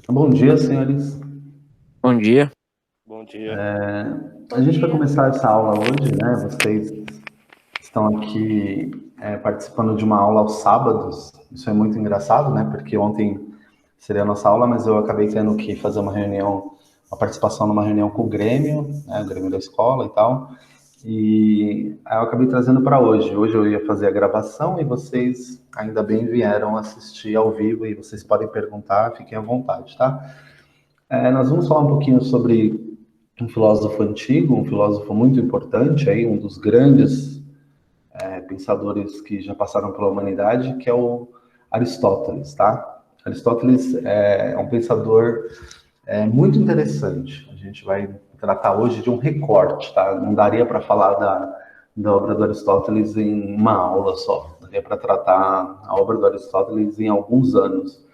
Bom dia, senhores. Bom dia. Bom dia. A gente vai começar essa aula hoje, né? Vocês estão aqui participando de uma aula aos sábados. Isso é muito engraçado, né? Porque ontem seria a nossa aula, mas eu acabei tendo que fazer uma reunião, uma participação numa reunião com o Grêmio, né? O Grêmio da escola e tal. E aí eu acabei trazendo para hoje. Hoje eu ia fazer a gravação e vocês ainda bem vieram assistir ao vivo e vocês podem perguntar, fiquem à vontade, tá? Nós vamos falar um pouquinho sobre um filósofo antigo, um filósofo muito importante, aí, um dos grandes pensadores que já passaram pela humanidade, que é o Aristóteles, tá? Aristóteles é um pensador muito interessante. A gente vai tratar hoje de um recorte, tá? Não daria para falar da obra do Aristóteles em uma aula só. Daria para tratar a obra do Aristóteles em alguns anos.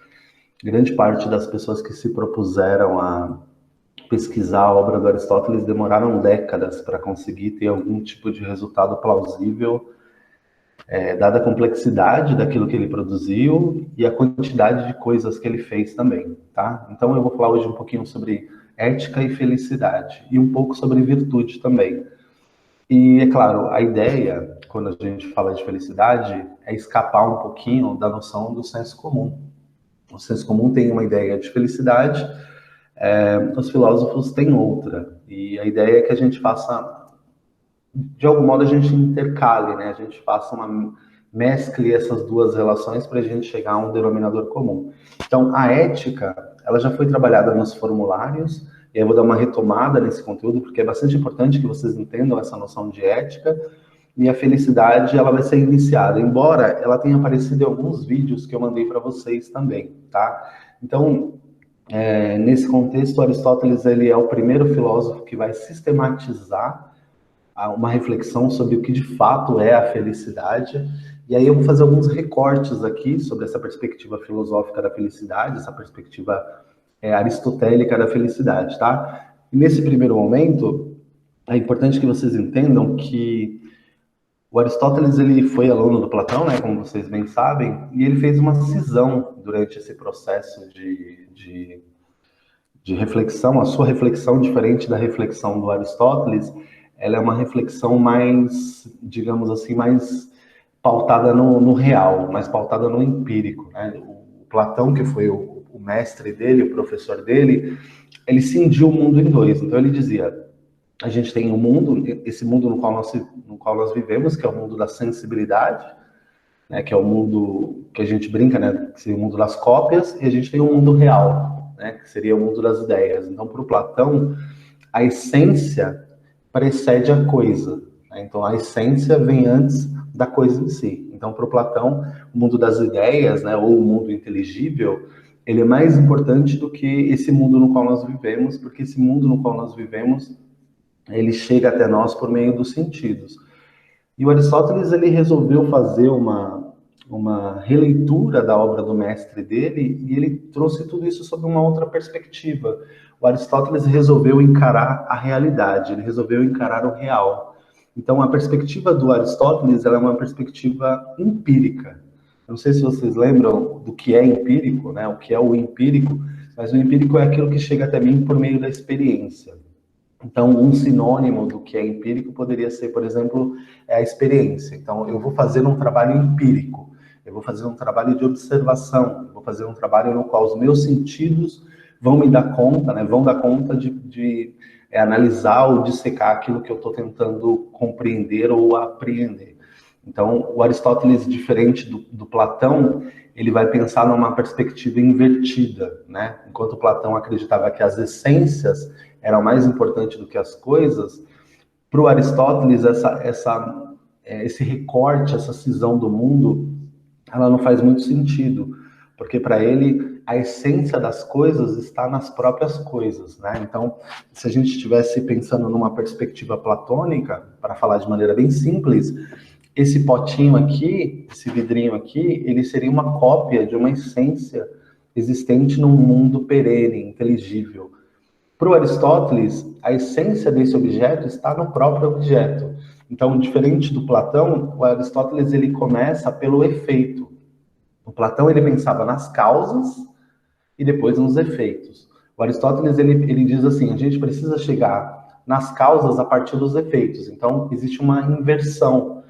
Grande parte das pessoas que se propuseram a pesquisar a obra do Aristóteles demoraram décadas para conseguir ter algum tipo de resultado plausível, dada a complexidade daquilo que ele produziu e a quantidade de coisas que ele fez também, tá? Então eu vou falar hoje um pouquinho sobre ética e felicidade e um pouco sobre virtude também. E é claro, a ideia, quando a gente fala de felicidade, é escapar um pouquinho da noção do senso comum. O senso comum tem uma ideia de felicidade, os filósofos têm outra. E a ideia é que a gente faça, de algum modo, a gente intercale, né? A gente faça uma mescle essas duas relações para a gente chegar a um denominador comum. Então, a ética, ela já foi trabalhada nos formulários, e aí eu vou dar uma retomada nesse conteúdo, porque é bastante importante que vocês entendam essa noção de ética, e a felicidade, ela vai ser iniciada, embora ela tenha aparecido em alguns vídeos que eu mandei para vocês também, tá? Então, nesse contexto, Aristóteles ele é o primeiro filósofo que vai sistematizar uma reflexão sobre o que de fato é a felicidade. E aí eu vou fazer alguns recortes aqui sobre essa perspectiva filosófica da felicidade, essa perspectiva aristotélica da felicidade, tá? E nesse primeiro momento, é importante que vocês entendam que o Aristóteles ele foi aluno do Platão, né, como vocês bem sabem, e ele fez uma cisão durante esse processo de reflexão, a sua reflexão, diferente da reflexão do Aristóteles, ela é uma reflexão mais, digamos assim, mais pautada no real, mais pautada no empírico, né? O Platão, que foi o mestre dele, o professor dele, ele cindiu o mundo em dois. Então ele dizia, a gente tem um mundo, esse mundo no qual nós vivemos, que é o mundo da sensibilidade, né, que é o mundo que a gente brinca, né, que seria o mundo das cópias, e a gente tem o mundo real, né, que seria o mundo das ideias. Então, para o Platão, a essência precede a coisa, né? Então, a essência vem antes da coisa em si. Então, para o Platão, o mundo das ideias, né, ou o mundo inteligível, ele é mais importante do que esse mundo no qual nós vivemos, porque esse mundo no qual nós vivemos, ele chega até nós por meio dos sentidos. E o Aristóteles ele resolveu fazer uma releitura da obra do mestre dele e ele trouxe tudo isso sob uma outra perspectiva. O Aristóteles resolveu encarar a realidade, ele resolveu encarar o real. Então, a perspectiva do Aristóteles ela é uma perspectiva empírica. Eu não sei se vocês lembram do que é empírico, né? O que é o empírico, mas o empírico é aquilo que chega até mim por meio da experiência. Então, um sinônimo do que é empírico poderia ser, por exemplo, a experiência. Então, eu vou fazer um trabalho empírico, eu vou fazer um trabalho de observação, eu vou fazer um trabalho no qual os meus sentidos vão me dar conta, né, vão dar conta de analisar ou dissecar aquilo que eu estou tentando compreender ou apreender. Então, o Aristóteles, diferente do Platão, ele vai pensar numa perspectiva invertida, né? Enquanto Platão acreditava que as essências eram mais importantes do que as coisas, para o Aristóteles, esse recorte, essa cisão do mundo, ela não faz muito sentido, porque para ele a essência das coisas está nas próprias coisas, né? Então, se a gente estivesse pensando numa perspectiva platônica, para falar de maneira bem simples, esse potinho aqui, esse vidrinho aqui, ele seria uma cópia de uma essência existente num mundo perene, inteligível. Para o Aristóteles, a essência desse objeto está no próprio objeto. Então, diferente do Platão, o Aristóteles ele começa pelo efeito. O Platão ele pensava nas causas e depois nos efeitos. O Aristóteles, ele diz assim, a gente precisa chegar nas causas a partir dos efeitos. Então, existe uma inversão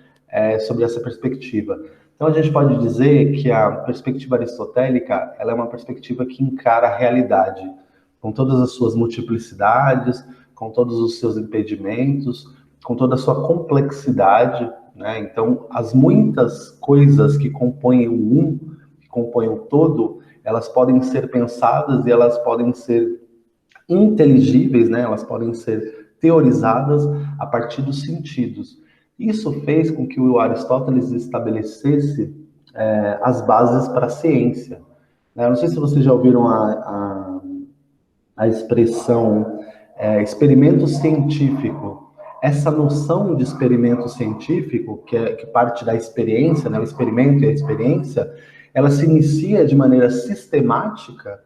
sobre essa perspectiva. Então, a gente pode dizer que a perspectiva aristotélica, ela é uma perspectiva que encara a realidade, com todas as suas multiplicidades, com todos os seus impedimentos, com toda a sua complexidade, né? Então, as muitas coisas que compõem o um, que compõem o todo, elas podem ser pensadas e elas podem ser inteligíveis, né? Elas podem ser teorizadas a partir dos sentidos. Isso fez com que o Aristóteles estabelecesse as bases para a ciência. Não sei se vocês já ouviram a expressão experimento científico. Essa noção de experimento científico, que parte da experiência, né, o experimento e a experiência, ela se inicia de maneira sistemática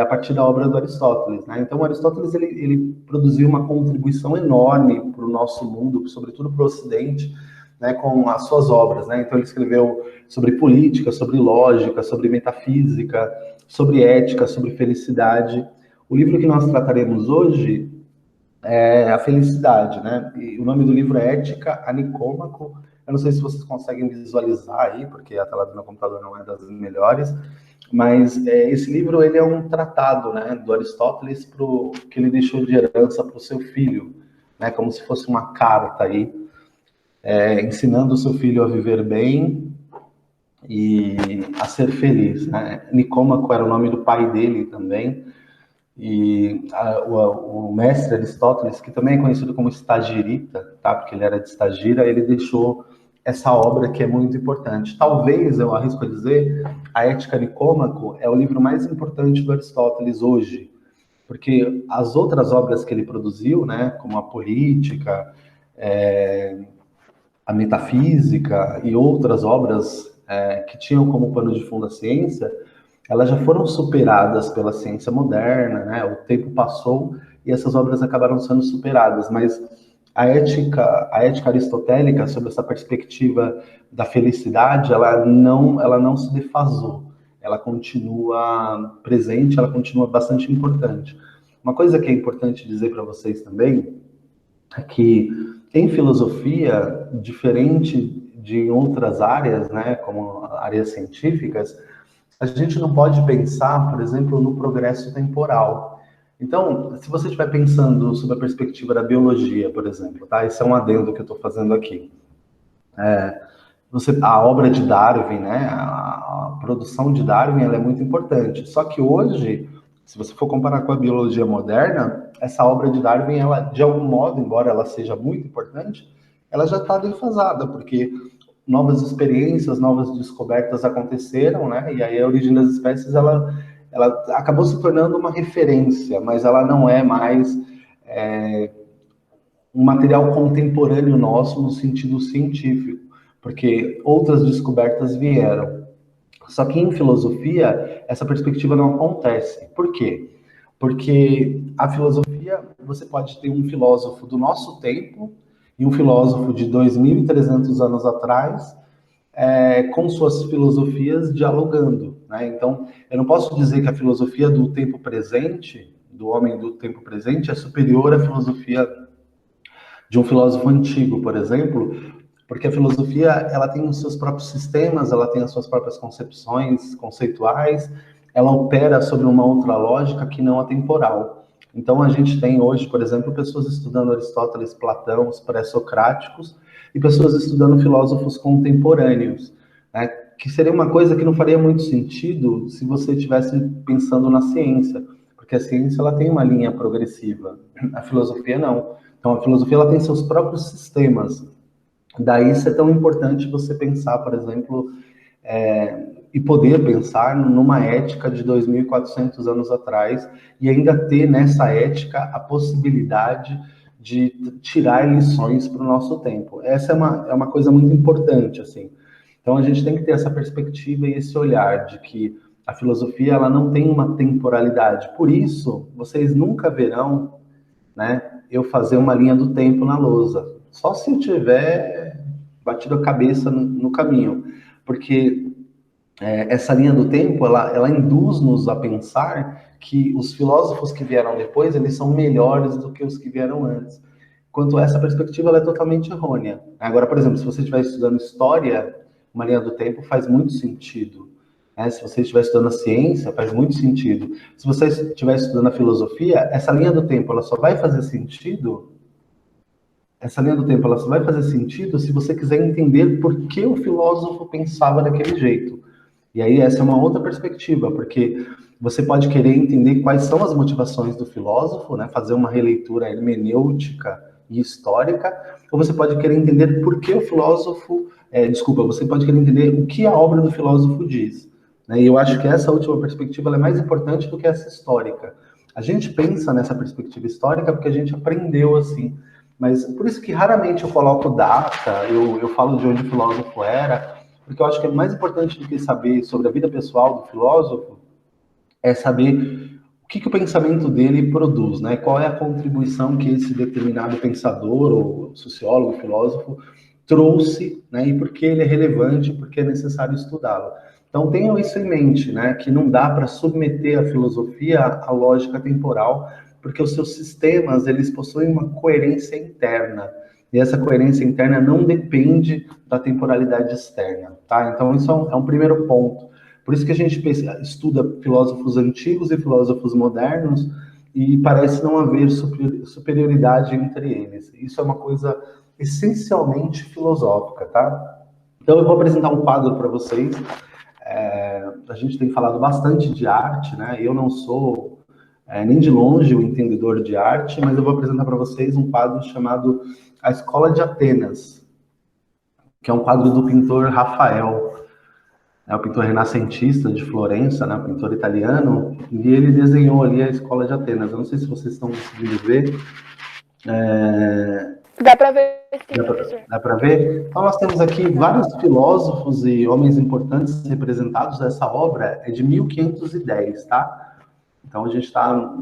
a partir da obra do Aristóteles, né? Então, o Aristóteles ele produziu uma contribuição enorme para o nosso mundo, sobretudo para o Ocidente, né, com as suas obras, né? Então, ele escreveu sobre política, sobre lógica, sobre metafísica, sobre ética, sobre felicidade. O livro que nós trataremos hoje é a felicidade, né? E o nome do livro é Ética a Nicômaco. Eu não sei se vocês conseguem visualizar aí, porque a tela do meu computador não é das melhores, mas esse livro ele é um tratado, né, do Aristóteles que ele deixou de herança para o seu filho, né, como se fosse uma carta aí, ensinando o seu filho a viver bem e a ser feliz, né? Nicômaco era o nome do pai dele também. E o mestre Aristóteles, que também é conhecido como Estagirita, tá? Porque ele era de Estagira, ele deixou essa obra que é muito importante. Talvez, eu arrisco a dizer, a Ética Nicômaco é o livro mais importante do Aristóteles hoje, porque as outras obras que ele produziu, né, como a Política, a Metafísica e outras obras que tinham como pano de fundo a ciência, elas já foram superadas pela ciência moderna, né? O tempo passou e essas obras acabaram sendo superadas, mas a ética aristotélica, sob essa perspectiva da felicidade, ela não se defasou, ela continua presente, ela continua bastante importante. Uma coisa que é importante dizer para vocês também é que em filosofia, diferente de em outras áreas, né, como áreas científicas, a gente não pode pensar, por exemplo, no progresso temporal. Então, se você estiver pensando sob a perspectiva da biologia, por exemplo, tá? Esse é um adendo que eu estou fazendo aqui. A obra de Darwin, né? A produção de Darwin, ela é muito importante. Só que hoje, se você for comparar com a biologia moderna, essa obra de Darwin, ela, de algum modo, embora ela seja muito importante, ela já está defasada, porque novas experiências, novas descobertas aconteceram, né? E aí a origem das espécies, ela acabou se tornando uma referência, mas ela não é mais um material contemporâneo nosso no sentido científico, porque outras descobertas vieram. Só que em filosofia, essa perspectiva não acontece. Por quê? Porque a filosofia, você pode ter um filósofo do nosso tempo e um filósofo de 2.300 anos atrás, com suas filosofias dialogando, né? Então, eu não posso dizer que a filosofia do tempo presente, do homem do tempo presente, é superior à filosofia de um filósofo antigo, por exemplo, porque a filosofia ela tem os seus próprios sistemas, ela tem as suas próprias concepções conceituais, ela opera sobre uma outra lógica que não a temporal. Então a gente tem hoje, por exemplo, pessoas estudando Aristóteles, Platão, os pré-socráticos, e pessoas estudando filósofos contemporâneos, né? Que seria uma coisa que não faria muito sentido se você estivesse pensando na ciência, porque a ciência ela tem uma linha progressiva, a filosofia não. Então a filosofia ela tem seus próprios sistemas. Daí isso é tão importante você pensar, por exemplo, e poder pensar numa ética de 2.400 anos atrás e ainda ter nessa ética a possibilidade de tirar lições para o nosso tempo. Essa é uma coisa muito importante, assim. Então a gente tem que ter essa perspectiva e esse olhar de que a filosofia ela não tem uma temporalidade. Por isso, vocês nunca verão, né, eu fazer uma linha do tempo na lousa. Só se eu tiver batido a cabeça no caminho. Porque essa linha do tempo, ela induz-nos a pensar que os filósofos que vieram depois, eles são melhores do que os que vieram antes. Quanto a essa perspectiva, ela é totalmente errônea. Agora, por exemplo, se você estiver estudando história, uma linha do tempo faz muito sentido. Né? Se você estiver estudando a ciência, faz muito sentido. Se você estiver estudando a filosofia, essa linha do tempo, ela só vai fazer sentido. Essa linha do tempo, ela só vai fazer sentido se você quiser entender por que o filósofo pensava daquele jeito. E aí essa é uma outra perspectiva, porque você pode querer entender quais são as motivações do filósofo, né, fazer uma releitura hermenêutica e histórica, ou você pode querer entender por que o filósofo, você pode querer entender o que a obra do filósofo diz. Né, e eu acho que essa última perspectiva ela é mais importante do que essa histórica. A gente pensa nessa perspectiva histórica porque a gente aprendeu assim, mas por isso que raramente eu coloco data, eu falo de onde o filósofo era, porque eu acho que é mais importante do que saber sobre a vida pessoal do filósofo, é saber o que o pensamento dele produz, né? Qual é a contribuição que esse determinado pensador, ou sociólogo, filósofo, trouxe, né? E por que ele é relevante, por que é necessário estudá-lo. Então tenham isso em mente, né? Que não dá para submeter a filosofia à lógica temporal, porque os seus sistemas, eles possuem uma coerência interna. E essa coerência interna não depende da temporalidade externa, tá? Então, isso é um primeiro ponto. Por isso que a gente estuda filósofos antigos e filósofos modernos e parece não haver superioridade entre eles. Isso é uma coisa essencialmente filosófica, tá? Então, eu vou apresentar um quadro para vocês. A gente tem falado bastante de arte, né? Eu não sou nem de longe o entendedor de arte, mas eu vou apresentar para vocês um quadro chamado A Escola de Atenas, que é um quadro do pintor Rafael, o pintor renascentista de Florença, né, o pintor italiano, e ele desenhou ali a Escola de Atenas. Eu não sei se vocês estão conseguindo ver. Dá para ver, sim, professor. Dá para ver? Então, nós temos aqui vários filósofos e homens importantes representados. Essa obra é de 1510, tá? Então, a gente está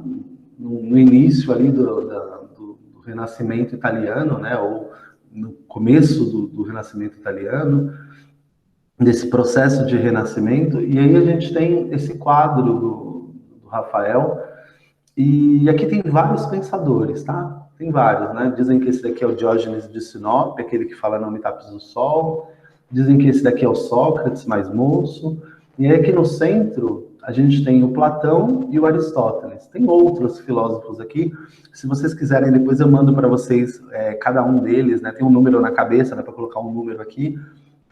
no início ali do Renascimento italiano, né? Ou no começo do Renascimento italiano, desse processo de renascimento. E aí a gente tem esse quadro do Rafael. E aqui tem vários pensadores, tá? Tem vários, né? Dizem que esse daqui é o Diógenes de Sinop, aquele que fala não me tapes o sol. Dizem que esse daqui é o Sócrates, mais moço. E aí aqui no centro, a gente tem o Platão e o Aristóteles. Tem outros filósofos aqui. Se vocês quiserem, depois eu mando para vocês cada um deles, né? Tem um número na cabeça, né? Para colocar um número aqui,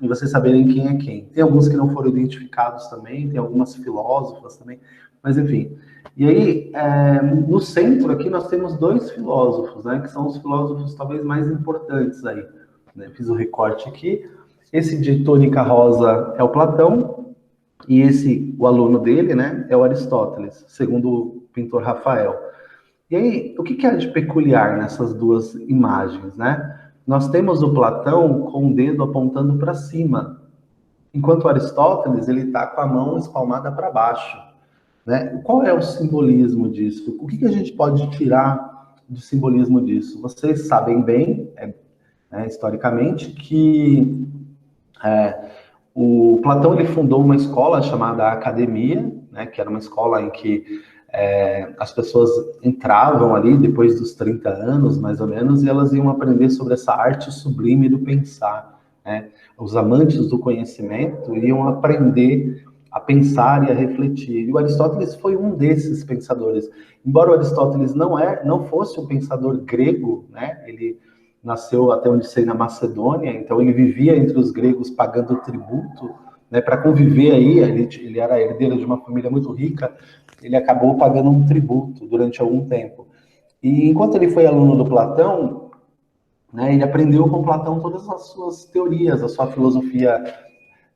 e vocês saberem quem é quem. Tem alguns que não foram identificados também, tem algumas filósofas também, mas enfim. E aí, no centro aqui, nós temos dois filósofos, né, que são os filósofos talvez mais importantes aí. Né? Fiz o recorte aqui. Esse de tônica rosa é o Platão, e esse, o aluno dele, né, é o Aristóteles, segundo o pintor Rafael. E aí, o que há de peculiar nessas duas imagens, né? Nós temos o Platão com o dedo apontando para cima, enquanto Aristóteles ele está com a mão espalmada para baixo. Né? Qual é o simbolismo disso? O que a gente pode tirar de simbolismo disso? Vocês sabem bem, historicamente, que o Platão ele fundou uma escola chamada Academia, né, que era uma escola em que as pessoas entravam ali depois dos 30 anos, mais ou menos, e elas iam aprender sobre essa arte sublime do pensar. Né? Os amantes do conhecimento iam aprender a pensar e a refletir. E o Aristóteles foi um desses pensadores. Embora o Aristóteles não fosse um pensador grego, né? Ele nasceu, até onde sei, na Macedônia, então ele vivia entre os gregos pagando tributo, né, para conviver aí. Ele era herdeiro de uma família muito rica, ele acabou pagando um tributo durante algum tempo. E enquanto ele foi aluno do Platão, né, ele aprendeu com Platão todas as suas teorias, a sua filosofia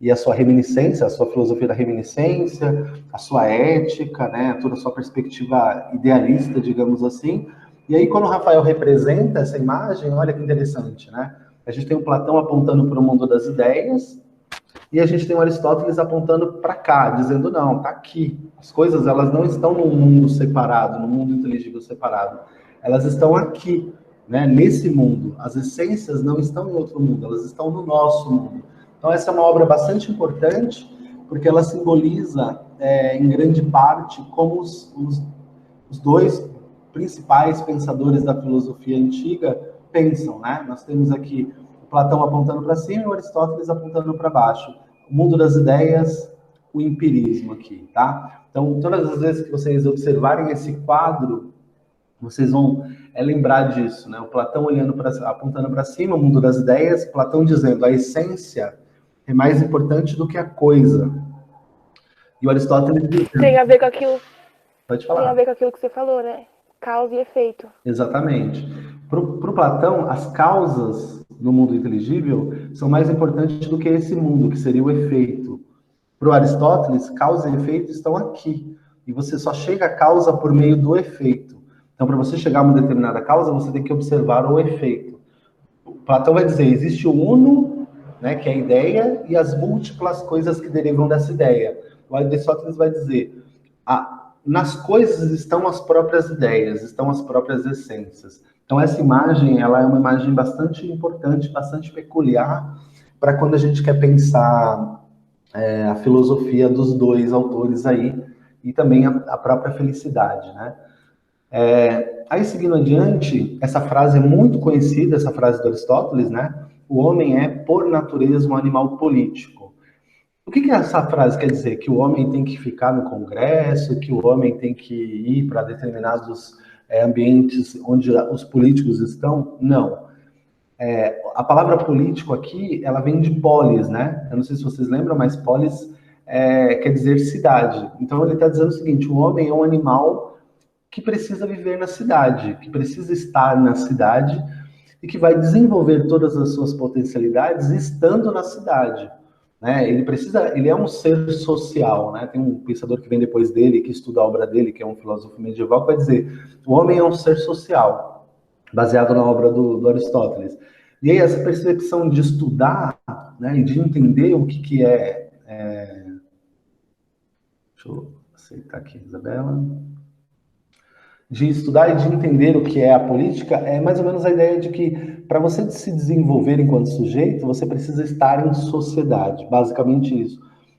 e a sua reminiscência, a sua filosofia da reminiscência, a sua ética, né, toda a sua perspectiva idealista, digamos assim. E aí, quando o Rafael representa essa imagem, olha que interessante, né? A gente tem o Platão apontando para o mundo das ideias, e a gente tem o Aristóteles apontando para cá, dizendo, não, tá aqui. As coisas, elas não estão num mundo separado, num mundo inteligível separado. Elas estão aqui, né, nesse mundo. As essências não estão em outro mundo, elas estão no nosso mundo. Então, essa é uma obra bastante importante, porque ela simboliza, em grande parte, como os dois principais pensadores da filosofia antiga pensam, né? Nós temos aqui o Platão apontando para cima e o Aristóteles apontando para baixo. O mundo das ideias, o empirismo aqui, tá? Então, todas as vezes que vocês observarem esse quadro, vocês vão lembrar disso, né? O Platão apontando para cima, o mundo das ideias, Platão dizendo a essência é mais importante do que a coisa. E o Aristóteles dizendo... Tem a ver com aquilo, Pode tem a falar. ver com aquilo que você falou, né? Causa e efeito. Exatamente. Para o Platão, as causas no mundo inteligível são mais importantes do que esse mundo, que seria o efeito. Para o Aristóteles, causa e efeito estão aqui. E você só chega à causa por meio do efeito. Então, para você chegar a uma determinada causa, você tem que observar o efeito. O Platão vai dizer, existe o uno, né, que é a ideia, e as múltiplas coisas que derivam dessa ideia. O Aristóteles vai dizer, nas coisas estão as próprias ideias, estão as próprias essências. Então, essa imagem, ela é uma imagem bastante importante, bastante peculiar, para quando a gente quer pensar a filosofia dos dois autores aí, e também a própria felicidade, né? Aí, seguindo adiante, essa frase é muito conhecida, essa frase do Aristóteles, né? O homem é, por natureza, um animal político. O que essa frase quer dizer? Que o homem tem que ficar no Congresso, que o homem tem que ir para determinados ambientes onde os políticos estão? Não. A palavra político aqui, ela vem de polis, né? Eu não sei se vocês lembram, mas polis quer dizer cidade. Então ele está dizendo o seguinte, o homem é um animal que precisa viver na cidade, que precisa estar na cidade e que vai desenvolver todas as suas potencialidades estando na cidade. Né? Ele é um ser social, né? Tem um pensador que vem depois dele, que estuda a obra dele, que é um filósofo medieval, que vai dizer, o homem é um ser social, baseado na obra do Aristóteles. E aí essa percepção de estudar, né, e de entender o que é... Deixa eu aceitar aqui, Isabela. De estudar e de entender o que é a política, é mais ou menos a ideia de que, para você se desenvolver enquanto sujeito, você precisa estar em sociedade, basicamente isso.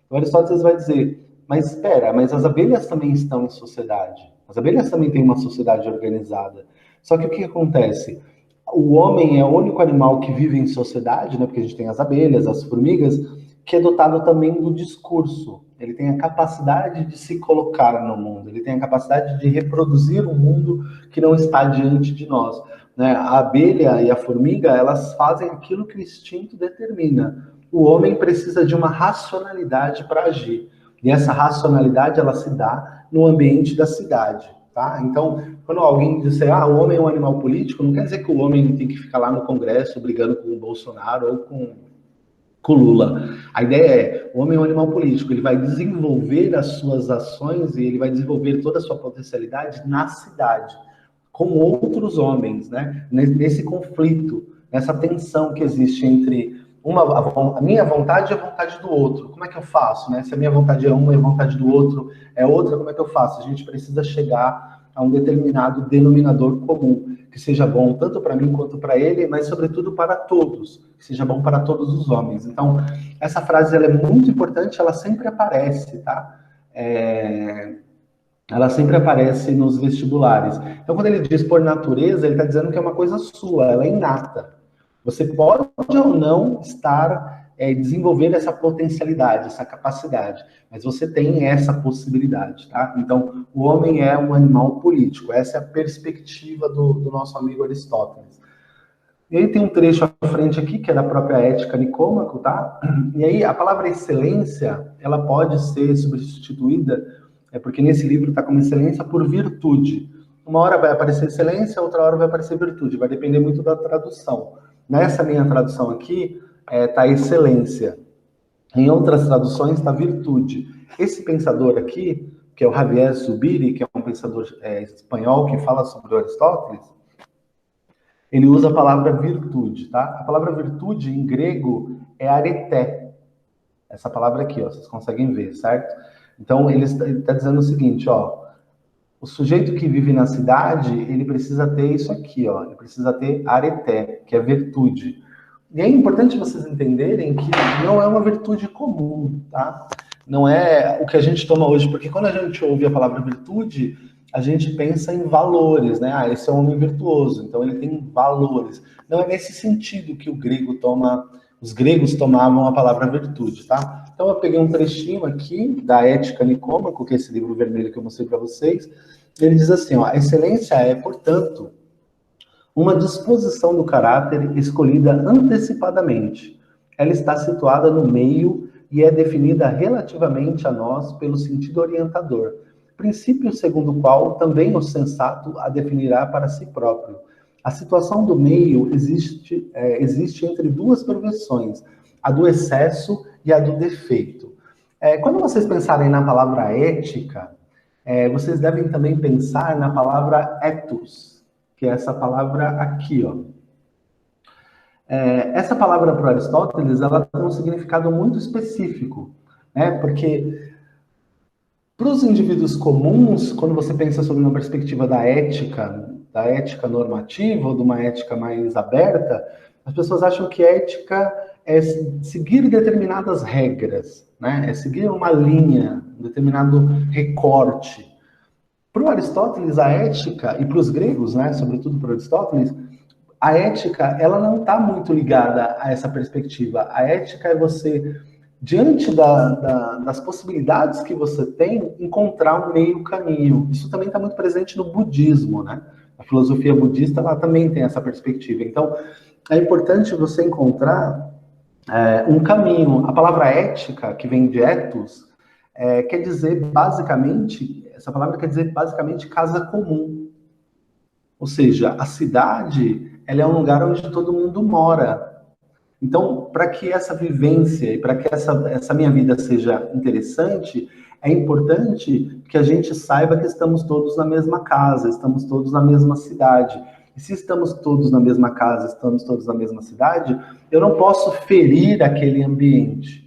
O Aristóteles vai dizer, mas espera, mas as abelhas também estão em sociedade. As abelhas também têm uma sociedade organizada. Só que o que acontece? O homem é o único animal que vive em sociedade, né? Porque a gente tem as abelhas, as formigas, que é dotado também do discurso. Ele tem a capacidade de se colocar no mundo, ele tem a capacidade de reproduzir um mundo que não está diante de nós. Né? A abelha e a formiga, elas fazem aquilo que o instinto determina. O homem precisa de uma racionalidade para agir. E essa racionalidade, ela se dá no ambiente da cidade. Tá? Então, quando alguém diz o homem é um animal político, não quer dizer que o homem tem que ficar lá no Congresso brigando com o Bolsonaro ou com Lula. A ideia é, o homem é um animal político, ele vai desenvolver as suas ações e ele vai desenvolver toda a sua potencialidade na cidade, com outros homens, né? Nesse conflito, nessa tensão que existe entre a minha vontade e a vontade do outro. Como é que eu faço, né? Se a minha vontade é uma e a vontade do outro é outra, como é que eu faço? A gente precisa chegar a um determinado denominador comum, que seja bom tanto para mim quanto para ele, mas sobretudo para todos, que seja bom para todos os homens. Então, essa frase ela é muito importante, ela sempre aparece, tá? Ela sempre aparece nos vestibulares. Então, quando ele diz por natureza, ele está dizendo que é uma coisa sua, ela é inata. Você pode ou não desenvolver essa potencialidade, essa capacidade, mas você tem essa possibilidade, tá? Então, o homem é um animal político, essa é a perspectiva do nosso amigo Aristóteles. E aí tem um trecho à frente aqui, que é da própria Ética Nicômaco, tá? E aí a palavra excelência, ela pode ser substituída, porque nesse livro está como excelência por virtude. Uma hora vai aparecer excelência, outra hora vai aparecer virtude, vai depender muito da tradução. Nessa minha tradução aqui, está excelência. Em outras traduções, está virtude. Esse pensador aqui, que é o Javier Zubiri, que é um pensador espanhol que fala sobre o Aristóteles, ele usa a palavra virtude, tá? A palavra virtude, em grego, é areté. Essa palavra aqui, ó, vocês conseguem ver, certo? Então, ele está dizendo o seguinte, ó, o sujeito que vive na cidade, ele precisa ter isso aqui, ó, ele precisa ter areté, que é virtude. E é importante vocês entenderem que não é uma virtude comum, tá? não é o que a gente toma hoje, porque quando a gente ouve a palavra virtude, a gente pensa em valores, né? Ah, esse é um homem virtuoso, então ele tem valores. Não é nesse sentido que os gregos tomavam a palavra virtude, tá? Então eu peguei um trechinho aqui da Ética Nicômaco, que é esse livro vermelho que eu mostrei para vocês. Ele diz assim, ó, a excelência é, portanto, uma disposição do caráter escolhida antecipadamente. Ela está situada no meio e é definida relativamente a nós pelo sentido orientador, princípio segundo o qual também o sensato a definirá para si próprio. A situação do meio existe entre duas perversões, a do excesso e a do defeito. Quando vocês pensarem na palavra ética, vocês devem também pensar na palavra ethos, que é essa palavra aqui, ó. Essa palavra para Aristóteles, ela tem um significado muito específico, né? Porque para os indivíduos comuns, quando você pensa sobre uma perspectiva da ética normativa ou de uma ética mais aberta, as pessoas acham que ética é seguir determinadas regras, né? É seguir uma linha, um determinado recorte. Para o Aristóteles, a ética, e para os gregos, né, sobretudo para Aristóteles, a ética, ela não está muito ligada a essa perspectiva. A ética é você, diante das possibilidades que você tem, encontrar um meio caminho. Isso também está muito presente no budismo, né? A filosofia budista, ela também tem essa perspectiva. Então, é importante você encontrar um caminho. A palavra ética, que vem de ethos, quer dizer basicamente, essa palavra quer dizer basicamente casa comum. Ou seja, a cidade, ela é um lugar onde todo mundo mora. Então, para que essa vivência e para que essa minha vida seja interessante, é importante que a gente saiba que estamos todos na mesma casa, estamos todos na mesma cidade. E se estamos todos na mesma casa, estamos todos na mesma cidade, eu não posso ferir aquele ambiente.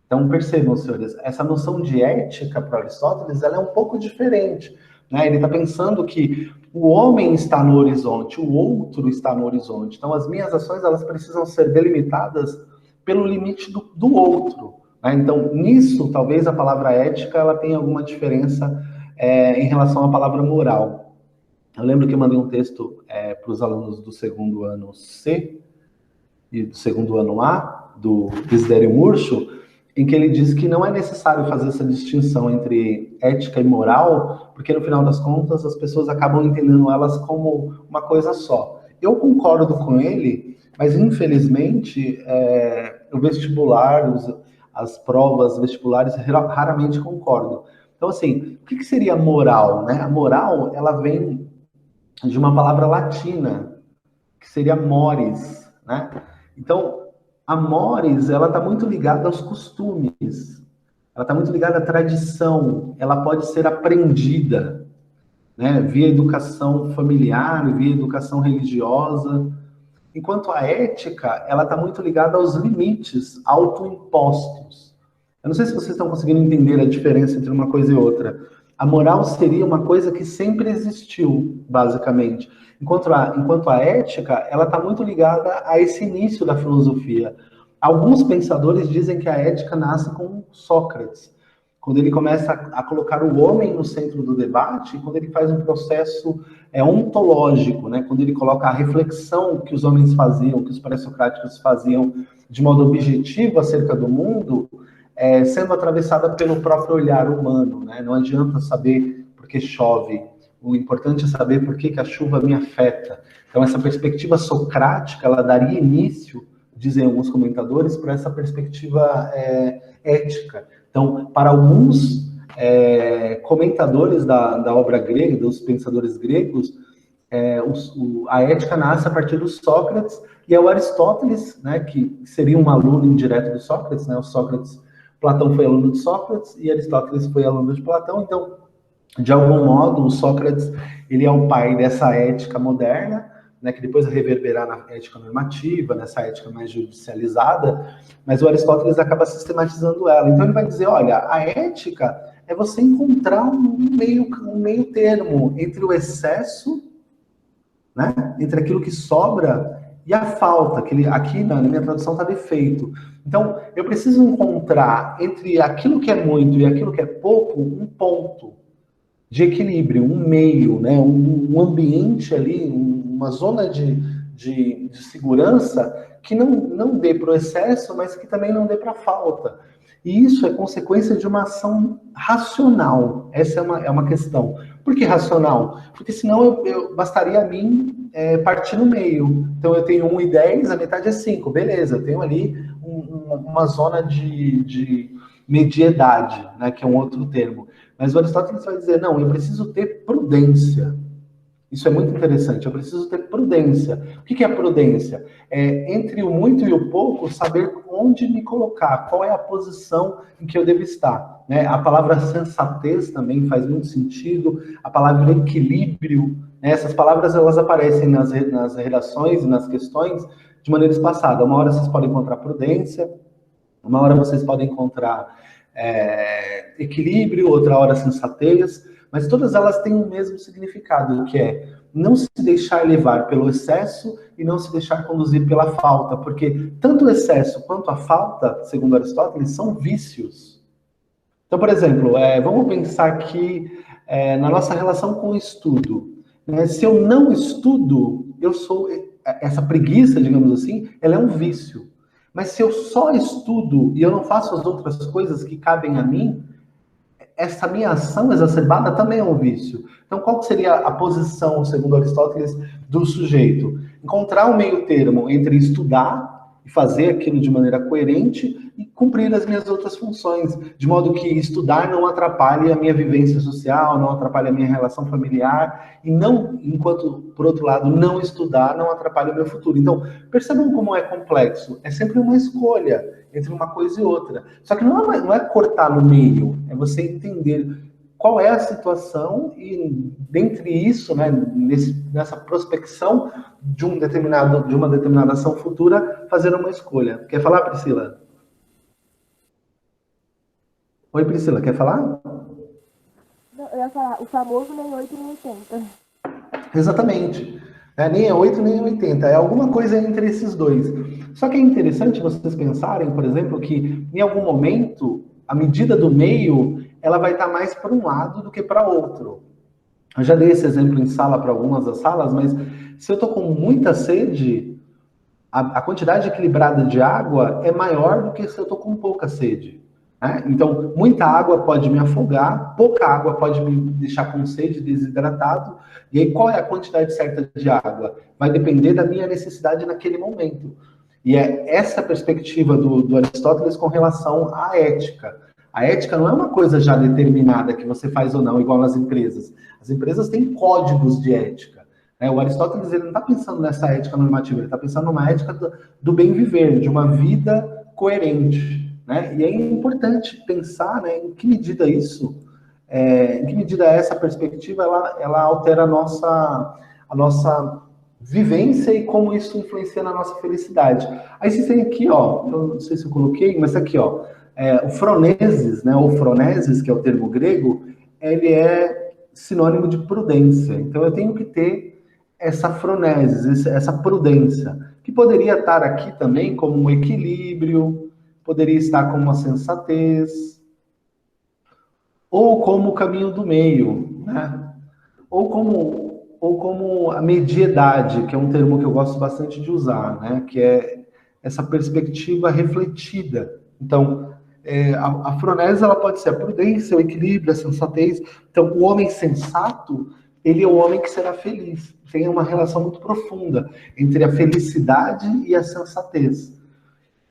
Então, percebam, senhores, essa noção de ética para Aristóteles, ela é um pouco diferente, né? Ele está pensando que o homem está no horizonte, o outro está no horizonte. Então, as minhas ações, elas precisam ser delimitadas pelo limite do outro, né? Então, nisso, talvez a palavra ética, ela tenha alguma diferença em relação à palavra moral. Eu lembro que eu mandei um texto para os alunos do segundo ano C e do segundo ano A, do Desidério Murcho, em que ele diz que não é necessário fazer essa distinção entre ética e moral, porque no final das contas as pessoas acabam entendendo elas como uma coisa só. Eu concordo com ele, mas infelizmente o vestibular, as provas vestibulares raramente concordam. Então, assim, o que seria moral, né? A moral, ela vem de uma palavra latina, que seria mores, né? Então, a mores, ela está muito ligada aos costumes, ela está muito ligada à tradição, ela pode ser aprendida, né? Via educação familiar, via educação religiosa, enquanto a ética, ela está muito ligada aos limites autoimpostos. Eu não sei se vocês estão conseguindo entender a diferença entre uma coisa e outra. A moral seria uma coisa que sempre existiu, basicamente. Enquanto a ética, ela está muito ligada a esse início da filosofia. Alguns pensadores dizem que a ética nasce com Sócrates, quando ele começa a colocar o homem no centro do debate, quando ele faz um processo ontológico, né? Quando ele coloca a reflexão que os homens faziam, que os pré-socráticos faziam de modo objetivo acerca do mundo, sendo atravessada pelo próprio olhar humano, né? Não adianta saber por que chove, o importante é saber por que a chuva me afeta. Então, essa perspectiva socrática, ela daria início, dizem alguns comentadores, para essa perspectiva ética. Então, para alguns comentadores da obra grega, dos pensadores gregos, a ética nasce a partir do Sócrates, e é o Aristóteles, né, que seria um aluno indireto do Sócrates, né? Platão foi aluno de Sócrates e Aristóteles foi aluno de Platão. Então, de algum modo, o Sócrates, ele é o pai dessa ética moderna, né, que depois vai reverberar na ética normativa, nessa ética mais judicializada, mas o Aristóteles acaba sistematizando ela. Então ele vai dizer, olha, a ética é você encontrar um meio termo entre o excesso, né, entre aquilo que sobra e a falta, que ele, aqui na minha tradução está defeito. Então, eu preciso encontrar entre aquilo que é muito e aquilo que é pouco, um ponto de equilíbrio, um meio, né? Um ambiente ali, uma zona de segurança que não dê para o excesso, mas que também não dê para a falta. E isso é consequência de uma ação racional. Essa é uma questão. Por que racional? Porque senão bastaria a mim partir no meio. Então eu tenho 1,10, a metade é 5. Beleza, eu tenho ali uma zona de mediedade, né, que é um outro termo. Mas o Aristóteles vai dizer, não, eu preciso ter prudência. Isso é muito interessante, eu preciso ter prudência. O que é prudência? É, entre o muito e o pouco, saber onde me colocar, qual é a posição em que eu devo estar. Né? A palavra sensatez também faz muito sentido, a palavra equilíbrio, né? Essas palavras elas aparecem nas redações e nas questões de maneira espaçada. Uma hora vocês podem encontrar prudência, uma hora vocês podem encontrar equilíbrio, outra hora sensatez, mas todas elas têm o mesmo significado, que é não se deixar levar pelo excesso e não se deixar conduzir pela falta, porque tanto o excesso quanto a falta, segundo Aristóteles, são vícios. Então, por exemplo, vamos pensar que na nossa relação com o estudo, né, se eu não estudo, essa preguiça, digamos assim, ela é um vício. Mas se eu só estudo e eu não faço as outras coisas que cabem a mim, essa minha ação exacerbada também é um vício. Então, qual seria a posição, segundo Aristóteles, do sujeito? Encontrar um meio termo entre estudar e fazer aquilo de maneira coerente e cumprir as minhas outras funções, de modo que estudar não atrapalhe a minha vivência social, não atrapalhe a minha relação familiar, e não, enquanto, por outro lado, não estudar não atrapalhe o meu futuro. Então, percebam como é complexo. É sempre uma escolha entre uma coisa e outra. Só que não é cortar no meio, é você entender qual é a situação e, dentre isso, né, nessa prospecção de uma determinada ação futura, fazer uma escolha. Quer falar, Priscila? Oi, Priscila, quer falar? Não, eu ia falar, o famoso nem 8 nem 80. Exatamente. Nem é 8 nem é 80, é alguma coisa entre esses dois. Só que é interessante vocês pensarem, por exemplo, que em algum momento a medida do meio ela vai estar mais para um lado do que para outro. Eu já dei esse exemplo em sala para algumas das salas, mas se eu estou com muita sede, a quantidade equilibrada de água é maior do que se eu estou com pouca sede. Né? Então, muita água pode me afogar, pouca água pode me deixar com sede, desidratado. E aí, qual é a quantidade certa de água? Vai depender da minha necessidade naquele momento. E é essa perspectiva do Aristóteles com relação à ética. A ética não é uma coisa já determinada que você faz ou não, igual nas empresas. As empresas têm códigos de ética. O Aristóteles ele não está pensando nessa ética normativa, ele está pensando numa ética do bem viver, de uma vida coerente. Né? E é importante pensar, né, em que medida em que medida essa perspectiva ela altera a nossa vivência e como isso influencia na nossa felicidade. Aí vocês têm aqui, ó, eu não sei se eu coloquei, mas aqui, ó, o phronesis, né, ou phronesis, que é o termo grego, ele é sinônimo de prudência. Então eu tenho que ter essa phronesis, essa prudência, que poderia estar aqui também como um equilíbrio, poderia estar como uma sensatez, ou como o caminho do meio, né? Ou como a mediedade, que é um termo que eu gosto bastante de usar, né? Que é essa perspectiva refletida. Então, a phronese, ela pode ser a prudência, o equilíbrio, a sensatez. Então, o homem sensato, ele é o homem que será feliz. Tem uma relação muito profunda entre a felicidade e a sensatez.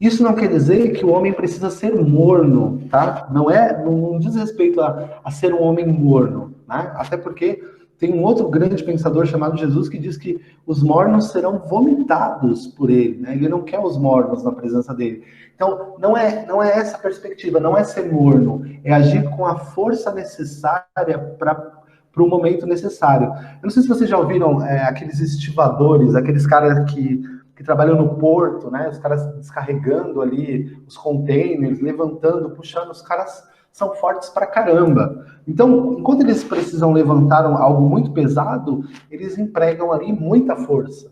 Isso não quer dizer que o homem precisa ser morno, tá? Não diz respeito a ser um homem morno, né? Até porque tem um outro grande pensador chamado Jesus que diz que os mornos serão vomitados por ele, né? Ele não quer os mornos na presença dele. Então, não é essa perspectiva, não é ser morno, é agir com a força necessária para o momento necessário. Eu não sei se vocês já ouviram aqueles estivadores, aqueles caras que trabalham no porto, né? Os caras descarregando ali os containers, levantando, puxando, os caras são fortes pra caramba. Então, enquanto eles precisam levantar algo muito pesado, eles empregam ali muita força.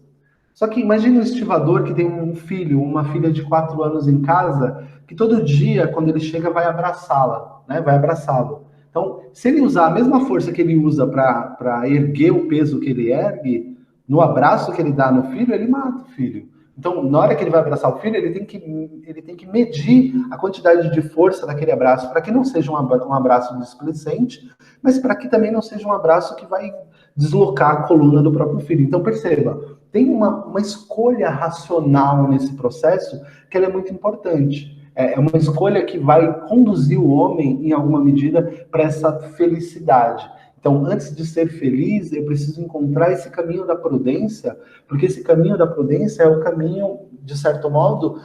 Só que imagine um estivador que tem um filho, uma filha de 4 anos em casa, que todo dia, quando ele chega, vai abraçá-la, né? Vai abraçá-lo. Então, se ele usar a mesma força que ele usa para erguer o peso que ele ergue, no abraço que ele dá no filho, ele mata o filho. Então, na hora que ele vai abraçar o filho, ele tem que medir a quantidade de força daquele abraço, para que não seja um abraço displicente, mas para que também não seja um abraço que vai deslocar a coluna do próprio filho. Então, perceba, tem uma escolha racional nesse processo que ela é muito importante. É uma escolha que vai conduzir o homem, em alguma medida, para essa felicidade. Então, antes de ser feliz, eu preciso encontrar esse caminho da prudência, porque esse caminho da prudência é o caminho, de certo modo,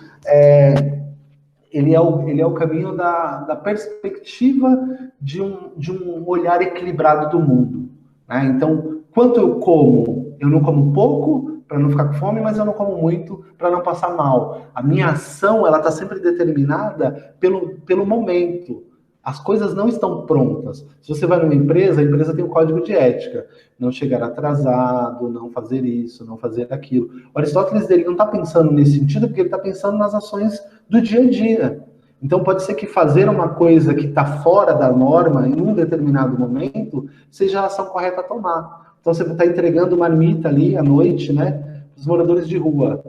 ele é o caminho da perspectiva de um olhar equilibrado do mundo. Né? Então, quanto eu como? Eu não como pouco para não ficar com fome, mas eu não como muito para não passar mal. A minha ação ela está sempre determinada pelo momento. As coisas não estão prontas. Se você vai numa empresa, a empresa tem um código de ética. Não chegar atrasado, não fazer isso, não fazer aquilo. O Aristóteles ele não está pensando nesse sentido, porque ele está pensando nas ações do dia a dia. Então pode ser que fazer uma coisa que está fora da norma em um determinado momento seja a ação correta a tomar. Então você está entregando marmita ali à noite, né, para os moradores de rua.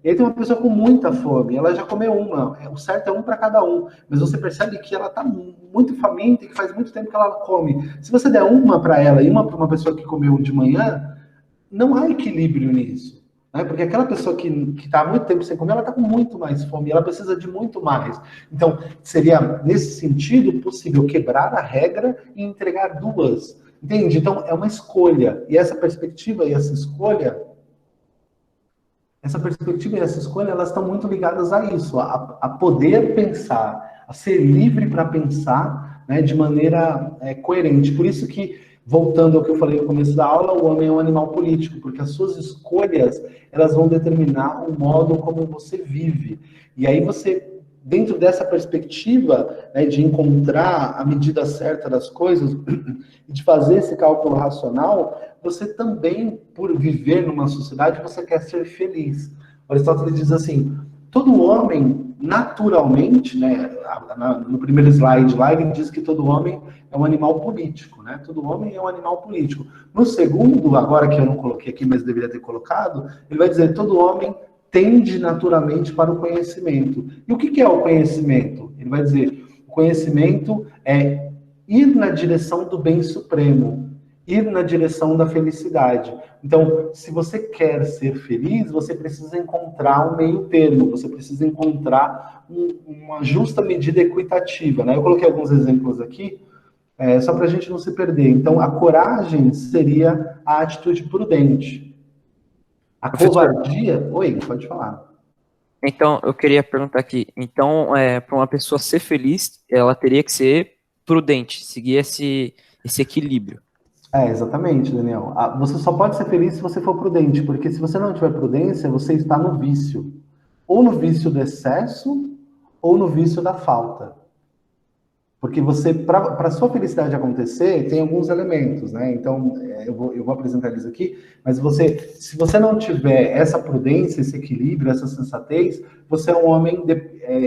E aí tem uma pessoa com muita fome, ela já comeu uma, o certo é um para cada um, mas você percebe que ela está muito faminta e que faz muito tempo que ela come. Se você der uma para ela e uma para uma pessoa que comeu de manhã, não há equilíbrio nisso. Né? Porque aquela pessoa que está há muito tempo sem comer, ela está com muito mais fome, ela precisa de muito mais. Então, seria, nesse sentido, possível quebrar a regra e entregar duas. Entende? Então, é uma escolha. E essa perspectiva e essa escolha, elas estão muito ligadas a isso, a poder pensar, a ser livre para pensar, né, de maneira coerente. Por isso que, voltando ao que eu falei no começo da aula, o homem é um animal político, porque as suas escolhas, elas vão determinar o modo como você vive. E aí você, dentro dessa perspectiva, né, de encontrar a medida certa das coisas, e de fazer esse cálculo racional, você também, por viver numa sociedade, você quer ser feliz. Aristóteles diz assim, todo homem, naturalmente, né, no primeiro slide lá, ele diz que todo homem é um animal político, né? Todo homem é um animal político. No segundo, agora que eu não coloquei aqui, mas deveria ter colocado, ele vai dizer, todo homem tende naturalmente para o conhecimento. E o que é o conhecimento? Ele vai dizer, o conhecimento é ir na direção do bem supremo, ir na direção da felicidade. Então, se você quer ser feliz, você precisa encontrar um meio termo, você precisa encontrar uma justa medida equitativa. Né? Eu coloquei alguns exemplos aqui, só para a gente não se perder. Então, a coragem seria a atitude prudente. A Professor, covardia... Oi, pode falar. então eu queria perguntar aqui, então, para uma pessoa ser feliz, ela teria que ser prudente, seguir esse equilíbrio. Exatamente, Daniel. Você só pode ser feliz se você for prudente, porque se você não tiver prudência, você está no vício. Ou no vício do excesso, ou no vício da falta. Porque você, para a sua felicidade acontecer, tem alguns elementos, né? Então, eu vou apresentar eles aqui, mas se você não tiver essa prudência, esse equilíbrio, essa sensatez, você é um homem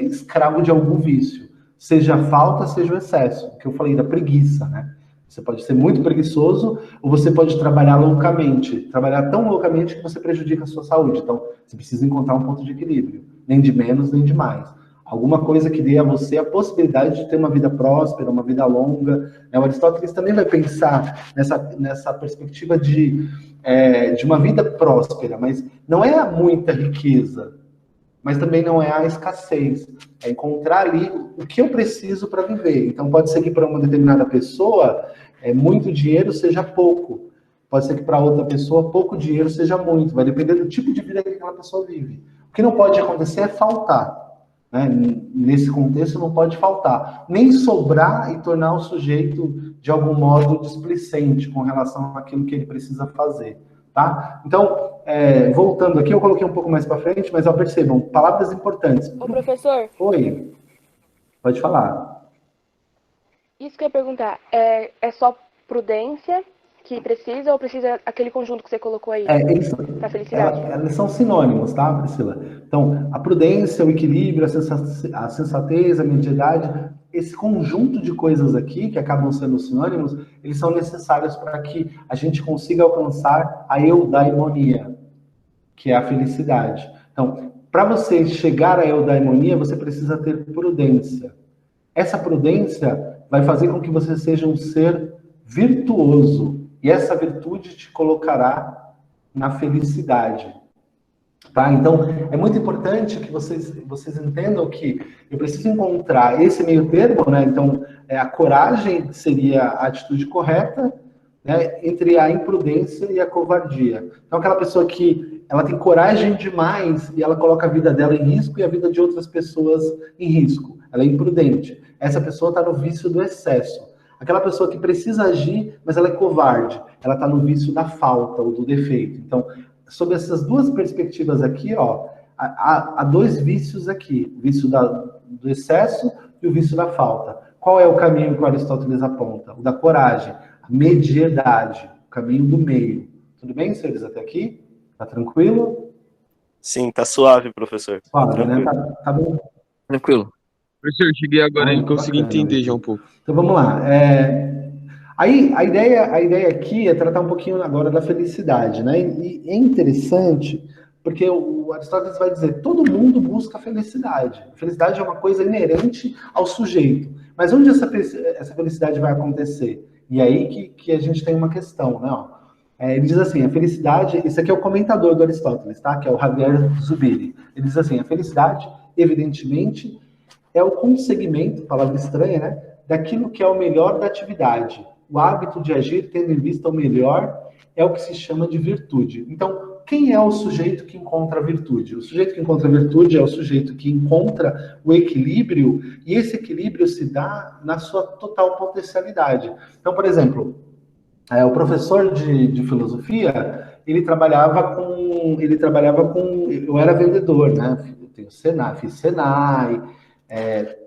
escravo de algum vício. Seja a falta, seja o excesso, que eu falei da preguiça, né? Você pode ser muito preguiçoso, ou você pode trabalhar loucamente. Trabalhar tão loucamente que você prejudica a sua saúde. Então, você precisa encontrar um ponto de equilíbrio. Nem de menos, nem de mais. Alguma coisa que dê a você a possibilidade de ter uma vida próspera, uma vida longa. O Aristóteles também vai pensar nessa perspectiva de uma vida próspera, mas não é a muita riqueza, mas também não é a escassez. É encontrar ali o que eu preciso para viver. Então, pode ser que para uma determinada pessoa, muito dinheiro seja pouco. Pode ser que para outra pessoa, pouco dinheiro seja muito. Vai depender do tipo de vida que aquela pessoa vive. O que não pode acontecer é faltar. Né? Nesse contexto, não pode faltar. Nem sobrar e tornar o sujeito, de algum modo, displicente com relação àquilo que ele precisa fazer. Tá? Então, voltando aqui, eu coloquei um pouco mais para frente, mas percebam, palavras importantes. Ô, professor. Oi, pode falar. Isso que eu ia perguntar, é só prudência que precisa, ou precisa aquele conjunto que você colocou aí para felicidade? Eles são sinônimos, tá, Priscila? Então, a prudência, o equilíbrio, a sensatez, a mediedade, esse conjunto de coisas aqui, que acabam sendo sinônimos, eles são necessários para que a gente consiga alcançar a eudaimonia, que é a felicidade. Então, para você chegar à eudaimonia, você precisa ter prudência. Essa prudência vai fazer com que você seja um ser virtuoso. E essa virtude te colocará na felicidade. Tá? Então, é muito importante que vocês entendam que eu preciso encontrar esse meio termo, né? Então, a coragem seria a atitude correta, né? Entre a imprudência e a covardia. Então, aquela pessoa que ela tem coragem demais e ela coloca a vida dela em risco e a vida de outras pessoas em risco. Ela é imprudente. Essa pessoa está no vício do excesso. Aquela pessoa que precisa agir, mas ela é covarde. Ela está no vício da falta ou do defeito. Então, sob essas duas perspectivas aqui, ó, há dois vícios aqui. O vício do excesso e o vício da falta. Qual é o caminho que o Aristóteles aponta? O da coragem, a mediedade, o caminho do meio. Tudo bem, senhores, até aqui? Tá tranquilo? Sim, tá suave, professor. Suave, né? Tá bem. Tranquilo. Professor, eu cheguei agora e consegui bacana, entender já um pouco. Então vamos lá. Aí a ideia aqui é tratar um pouquinho agora da felicidade, né? E é interessante porque o Aristóteles vai dizer todo mundo busca felicidade. Felicidade é uma coisa inerente ao sujeito. Mas onde essa felicidade vai acontecer? E aí que a gente tem uma questão, né? Ele diz assim, a felicidade, esse aqui é o comentador do Aristóteles, tá? Que é o Javier Zubiri. Ele diz assim, a felicidade, evidentemente, é o conseguimento, palavra estranha, né? Daquilo que é o melhor da atividade. O hábito de agir tendo em vista o melhor é o que se chama de virtude. Então, quem é o sujeito que encontra a virtude? O sujeito que encontra a virtude é o sujeito que encontra o equilíbrio, e esse equilíbrio se dá na sua total potencialidade. Então, por exemplo, o professor de filosofia, ele trabalhava com... Eu era vendedor, né? Eu tenho Senai, fiz Senai,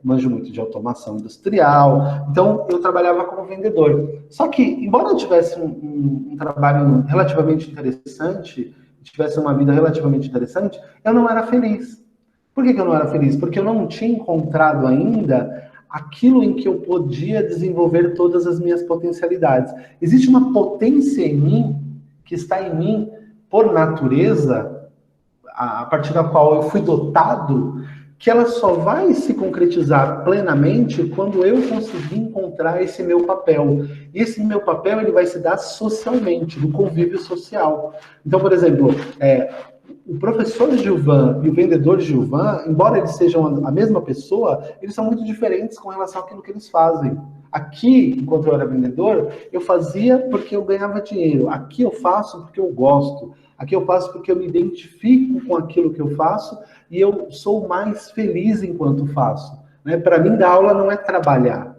manjo muito de automação industrial, então eu trabalhava como vendedor. Só que, embora eu tivesse um trabalho relativamente interessante, tivesse uma vida relativamente interessante, eu não era feliz. Por que eu não era feliz? Porque eu não tinha encontrado ainda aquilo em que eu podia desenvolver todas as minhas potencialidades. Existe uma potência em mim, que está em mim por natureza, a partir da qual eu fui dotado, que ela só vai se concretizar plenamente quando eu conseguir encontrar esse meu papel. E esse meu papel ele vai se dar socialmente, no convívio social. Então, por exemplo, o professor Gilvan e o vendedor Gilvan, embora eles sejam a mesma pessoa, eles são muito diferentes com relação àquilo que eles fazem. Aqui, enquanto eu era vendedor, eu fazia porque eu ganhava dinheiro. Aqui eu faço porque eu gosto. Aqui eu faço porque eu me identifico com aquilo que eu faço e eu sou mais feliz enquanto faço. Né? Para mim, dar aula não é trabalhar.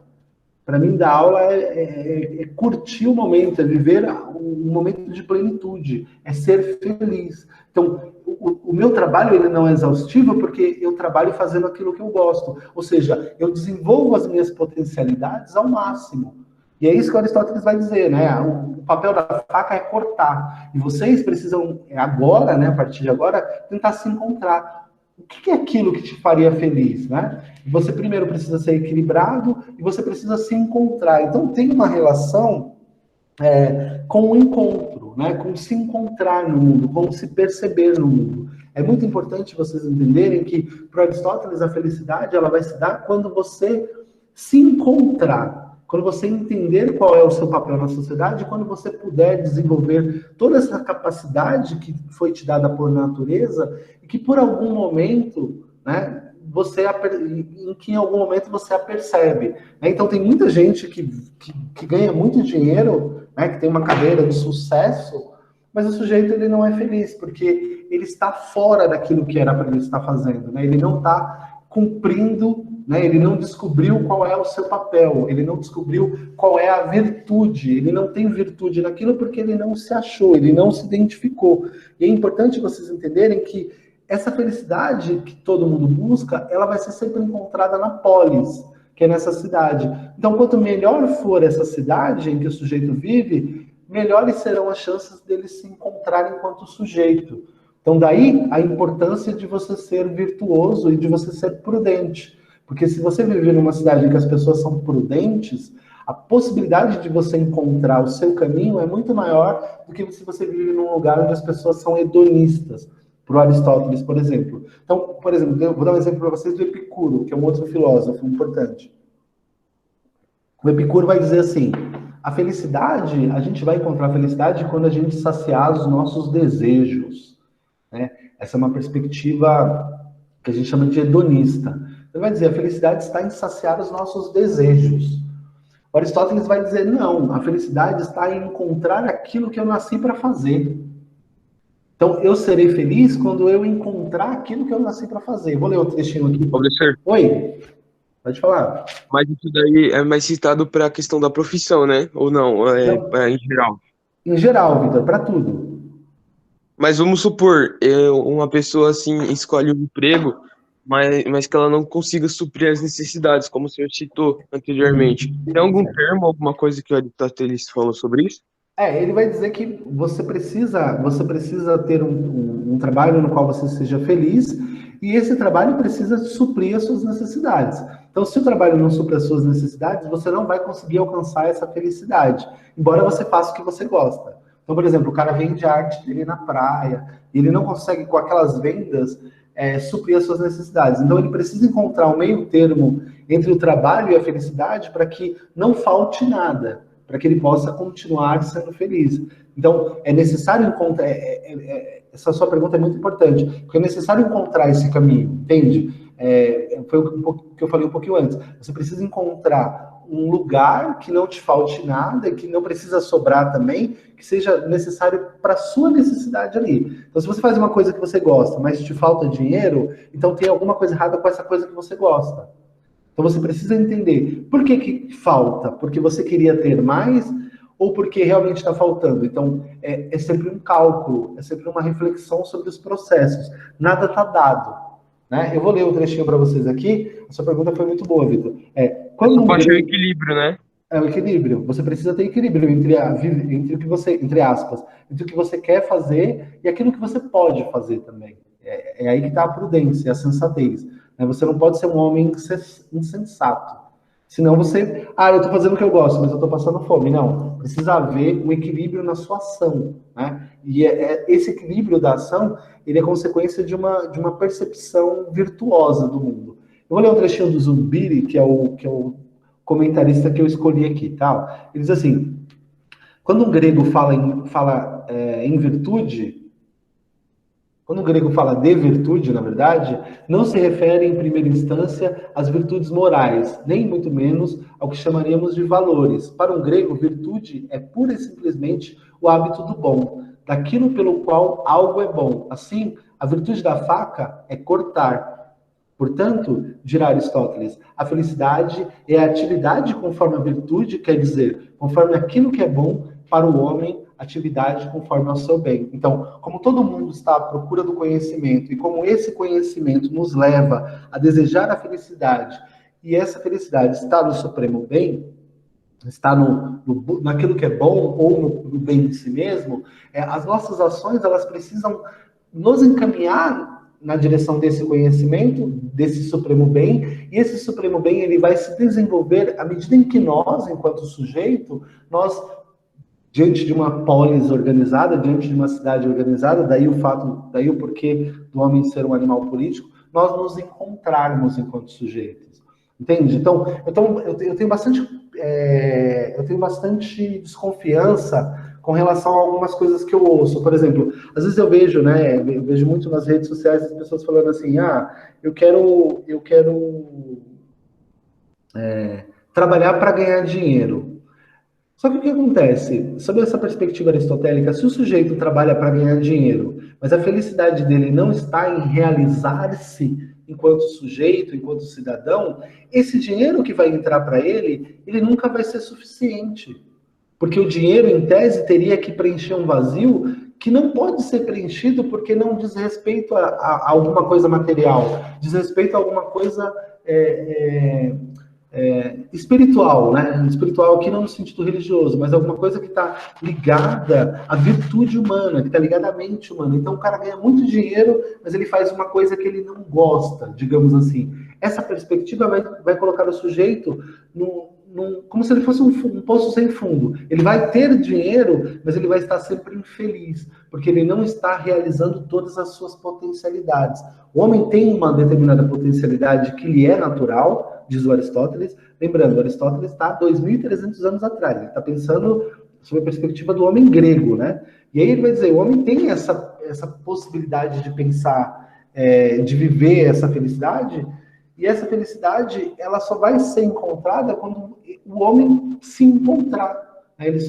Para mim, dar aula é curtir o momento, é viver um momento de plenitude, é ser feliz. Então, o meu trabalho ele não é exaustivo porque eu trabalho fazendo aquilo que eu gosto. Ou seja, eu desenvolvo as minhas potencialidades ao máximo. E é isso que o Aristóteles vai dizer, né? O papel da faca é cortar. E vocês precisam, agora, né, a partir de agora, tentar se encontrar. O que é aquilo que te faria feliz, né? Você primeiro precisa ser equilibrado e você precisa se encontrar. Então tem uma relação com o encontro, né? Com se encontrar no mundo, com se perceber no mundo. É muito importante vocês entenderem que, para Aristóteles, a felicidade ela vai se dar quando você se encontrar, quando você entender qual é o seu papel na sociedade, quando você puder desenvolver toda essa capacidade que foi te dada por natureza e que por algum momento, né, em que em algum momento você a percebe. Né? Então tem muita gente que ganha muito dinheiro, né, que tem uma carreira de sucesso, mas o sujeito ele não é feliz, porque ele está fora daquilo que era para ele estar fazendo. Né? Ele não está cumprindo, né? Ele não descobriu qual é o seu papel, ele não descobriu qual é a virtude, ele não tem virtude naquilo porque ele não se achou, ele não se identificou. E é importante vocês entenderem que essa felicidade que todo mundo busca, ela vai ser sempre encontrada na polis, que é nessa cidade. Então, quanto melhor for essa cidade em que o sujeito vive, melhores serão as chances dele se encontrar enquanto sujeito. Então, daí a importância de você ser virtuoso e de você ser prudente. Porque se você vive numa cidade em que as pessoas são prudentes, a possibilidade de você encontrar o seu caminho é muito maior do que se você vive num lugar onde as pessoas são hedonistas. Para o Aristóteles, por exemplo. Então, por exemplo, eu vou dar um exemplo para vocês do Epicuro, que é um outro filósofo importante. O Epicuro vai dizer assim, a felicidade, a gente vai encontrar a felicidade quando a gente saciar os nossos desejos. Né? Essa é uma perspectiva que a gente chama de hedonista. Ele vai dizer, a felicidade está em saciar os nossos desejos. O Aristóteles vai dizer, não, a felicidade está em encontrar aquilo que eu nasci para fazer. Então, eu serei feliz quando eu encontrar aquilo que eu nasci para fazer. Vou ler um trechinho aqui. Professor, Oi, pode falar. mas isso daí é mais citado para a questão da profissão, né? Ou não? É em geral. Em geral, Vitor, para tudo. Mas vamos supor, uma pessoa assim escolhe um emprego, mas que ela não consiga suprir as necessidades, como o senhor citou anteriormente. Tem algum termo, alguma coisa que o Aristóteles falou sobre isso? Ele vai dizer que você precisa ter um trabalho no qual você seja feliz, e esse trabalho precisa suprir as suas necessidades. Então, se o trabalho não suprir as suas necessidades, você não vai conseguir alcançar essa felicidade, embora você faça o que você gosta. Então, por exemplo, o cara vende arte dele na praia, e ele não consegue, com aquelas vendas, suprir as suas necessidades. Então, ele precisa encontrar um meio termo entre o trabalho e a felicidade para que não falte nada, para que ele possa continuar sendo feliz. Então, é necessário encontrar... essa sua pergunta é muito importante, porque é necessário encontrar esse caminho, entende? Foi o que eu falei um pouquinho antes. Você precisa encontrar um lugar que não te falte nada, que não precisa sobrar também, que seja necessário para a sua necessidade ali. Então, se você faz uma coisa que você gosta, mas te falta dinheiro, então tem alguma coisa errada com essa coisa que você gosta. Então você precisa entender por que falta, porque você queria ter mais ou porque realmente está faltando. Então é sempre um cálculo, é sempre uma reflexão sobre os processos. Nada está dado. Né? Eu vou ler um trechinho para vocês aqui. A sua pergunta foi muito boa, Vitor. Quando pode ter equilíbrio, né? É o equilíbrio. Você precisa ter equilíbrio entre o que você, entre aspas, entre o que você quer fazer e aquilo que você pode fazer também. É aí que está a prudência, a sensatez. Você não pode ser um homem insensato. Senão você... eu estou fazendo o que eu gosto, mas eu estou passando fome. Não. Precisa haver um equilíbrio na sua ação. Né? E esse equilíbrio da ação, ele é consequência de uma percepção virtuosa do mundo. Eu vou ler um trechinho do Zubiri, que é o comentarista que eu escolhi aqui. Tá? Ele diz assim, quando um grego fala em virtude... Quando o grego fala de virtude, na verdade, não se refere em primeira instância às virtudes morais, nem muito menos ao que chamaríamos de valores. Para um grego, virtude é pura e simplesmente o hábito do bom, daquilo pelo qual algo é bom. Assim, a virtude da faca é cortar. Portanto, dirá Aristóteles, a felicidade é a atividade conforme a virtude, quer dizer, conforme aquilo que é bom para o homem, atividade conforme ao seu bem. Então, como todo mundo está à procura do conhecimento e como esse conhecimento nos leva a desejar a felicidade e essa felicidade está no supremo bem, está naquilo que é bom ou no bem de si mesmo, as nossas ações elas precisam nos encaminhar na direção desse conhecimento, desse supremo bem, e esse supremo bem ele vai se desenvolver à medida em que nós, enquanto sujeito, nós diante de uma polis organizada, diante de uma cidade organizada, daí o porquê do homem ser um animal político, nós nos encontrarmos enquanto sujeitos. Entende? Então eu tenho bastante desconfiança com relação a algumas coisas que eu ouço. Por exemplo, às vezes eu vejo muito nas redes sociais as pessoas falando assim, eu quero trabalhar para ganhar dinheiro. Só que o que acontece? Sob essa perspectiva aristotélica, se o sujeito trabalha para ganhar dinheiro, mas a felicidade dele não está em realizar-se enquanto sujeito, enquanto cidadão, esse dinheiro que vai entrar para ele nunca vai ser suficiente. Porque o dinheiro, em tese, teria que preencher um vazio que não pode ser preenchido porque não diz respeito a alguma coisa material, diz respeito a alguma coisa espiritual, né? Espiritual aqui não no sentido religioso, mas alguma coisa que está ligada à virtude humana, que está ligada à mente humana. Então o cara ganha muito dinheiro, mas ele faz uma coisa que ele não gosta, digamos assim. Essa perspectiva vai colocar o sujeito como se ele fosse um poço sem fundo. Ele vai ter dinheiro, mas ele vai estar sempre infeliz, porque ele não está realizando todas as suas potencialidades. O homem tem uma determinada potencialidade que lhe é natural, diz o Aristóteles. Lembrando, Aristóteles está há 2.300 anos atrás. Ele está pensando sob a perspectiva do homem grego, né? E aí ele vai dizer, o homem tem essa possibilidade de pensar, de viver essa felicidade, e essa felicidade, ela só vai ser encontrada quando o homem se encontrar. Ela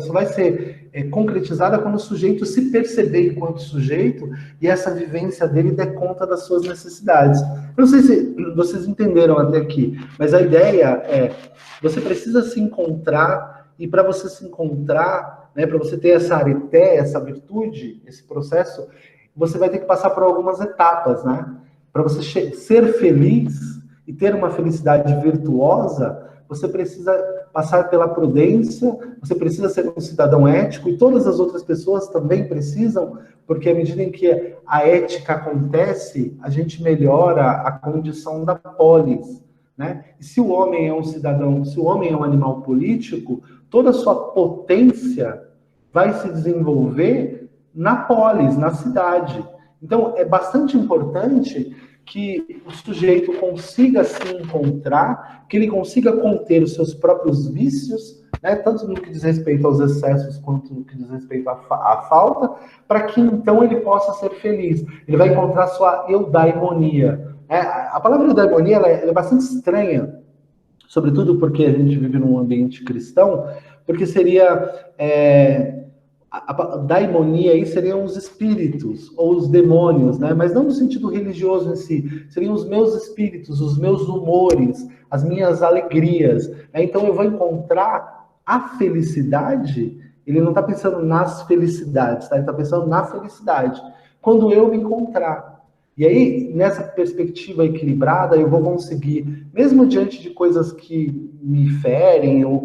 só vai ser concretizada quando o sujeito se perceber enquanto sujeito e essa vivência dele der conta das suas necessidades. Eu não sei se vocês entenderam até aqui, mas a ideia você precisa se encontrar, e para você se encontrar, né, para você ter essa areté, essa virtude, esse processo, você vai ter que passar por algumas etapas, né? Para você ser feliz e ter uma felicidade virtuosa, você precisa passar pela prudência, você precisa ser um cidadão ético, e todas as outras pessoas também precisam, porque à medida em que a ética acontece, a gente melhora a condição da polis, né? E se o homem é um cidadão, se o homem é um animal político, toda a sua potência vai se desenvolver na polis, na cidade. Então, é bastante importante que o sujeito consiga se encontrar, que ele consiga conter os seus próprios vícios, né, tanto no que diz respeito aos excessos, quanto no que diz respeito à falta, para que então ele possa ser feliz. Ele vai encontrar sua eudaimonia. A palavra eudaimonia ela é bastante estranha, sobretudo porque a gente vive num ambiente cristão, porque seria... a daimonia aí seriam os espíritos, ou os demônios, né? Mas não no sentido religioso em si, seriam os meus espíritos, os meus humores, as minhas alegrias, né? Então eu vou encontrar a felicidade, ele não está pensando nas felicidades, tá? Ele está pensando na felicidade, quando eu me encontrar. E aí, nessa perspectiva equilibrada, eu vou conseguir, mesmo diante de coisas que me ferem, ou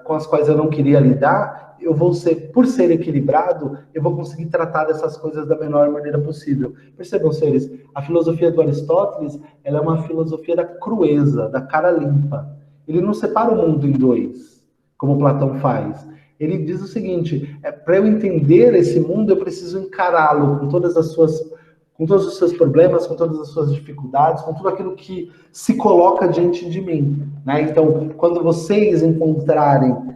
com as quais eu não queria lidar, eu vou por ser equilibrado, eu vou conseguir tratar dessas coisas da menor maneira possível. Percebam, senhores, a filosofia do Aristóteles, ela é uma filosofia da crueza, da cara limpa. Ele não separa o mundo em dois, como Platão faz. Ele diz o seguinte, para eu entender esse mundo, eu preciso encará-lo com todos os seus problemas, com todas as suas dificuldades, com tudo aquilo que se coloca diante de mim, né? Então, quando vocês encontrarem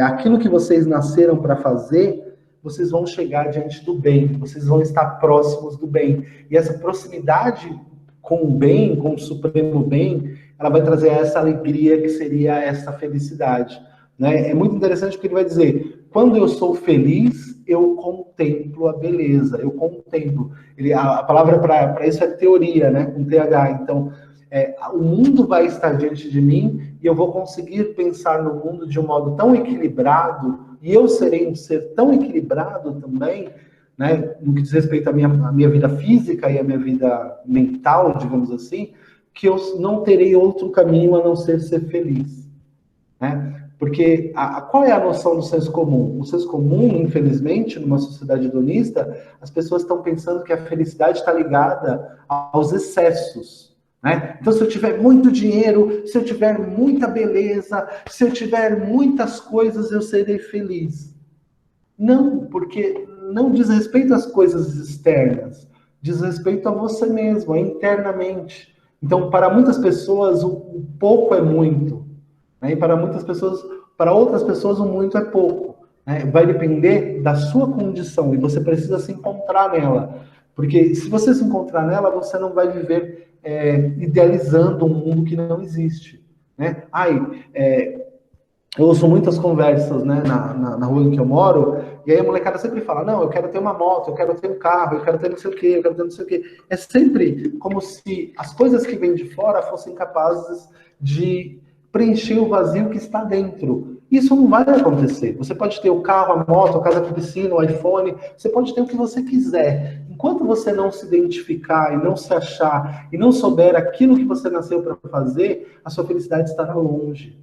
aquilo que vocês nasceram para fazer, vocês vão chegar diante do bem, vocês vão estar próximos do bem. E essa proximidade com o bem, com o supremo bem, ela vai trazer essa alegria que seria essa felicidade, né? É muito interessante porque ele vai dizer, quando eu sou feliz, eu contemplo a beleza, eu contemplo. A palavra para isso é teoria, né? Com TH. Então, o mundo vai estar diante de mim e eu vou conseguir pensar no mundo de um modo tão equilibrado, e eu serei um ser tão equilibrado também, né, no que diz respeito à minha vida física e à minha vida mental, digamos assim, que eu não terei outro caminho a não ser feliz, né? Porque qual é a noção do senso comum? O senso comum, infelizmente, numa sociedade hedonista, as pessoas estão pensando que a felicidade está ligada aos excessos, né? Então, se eu tiver muito dinheiro, se eu tiver muita beleza, se eu tiver muitas coisas, eu serei feliz. Não, porque não diz respeito às coisas externas, diz respeito a você mesmo, internamente. Então, para muitas pessoas, o pouco é muito, né? E para outras pessoas, o muito é pouco, né? Vai depender da sua condição, e você precisa se encontrar nela. Porque se você se encontrar nela, você não vai viver idealizando um mundo que não existe, né? Eu ouço muitas conversas, né, na rua em que eu moro, e aí a molecada sempre fala, não, eu quero ter uma moto, eu quero ter um carro, eu quero ter não sei o quê, eu quero ter não sei o quê. É sempre como se as coisas que vêm de fora fossem capazes de preencher o vazio que está dentro. Isso não vai acontecer. Você pode ter o carro, a moto, a casa com piscina, o iPhone, você pode ter o que você quiser. Enquanto você não se identificar e não se achar e não souber aquilo que você nasceu para fazer, a sua felicidade estará longe.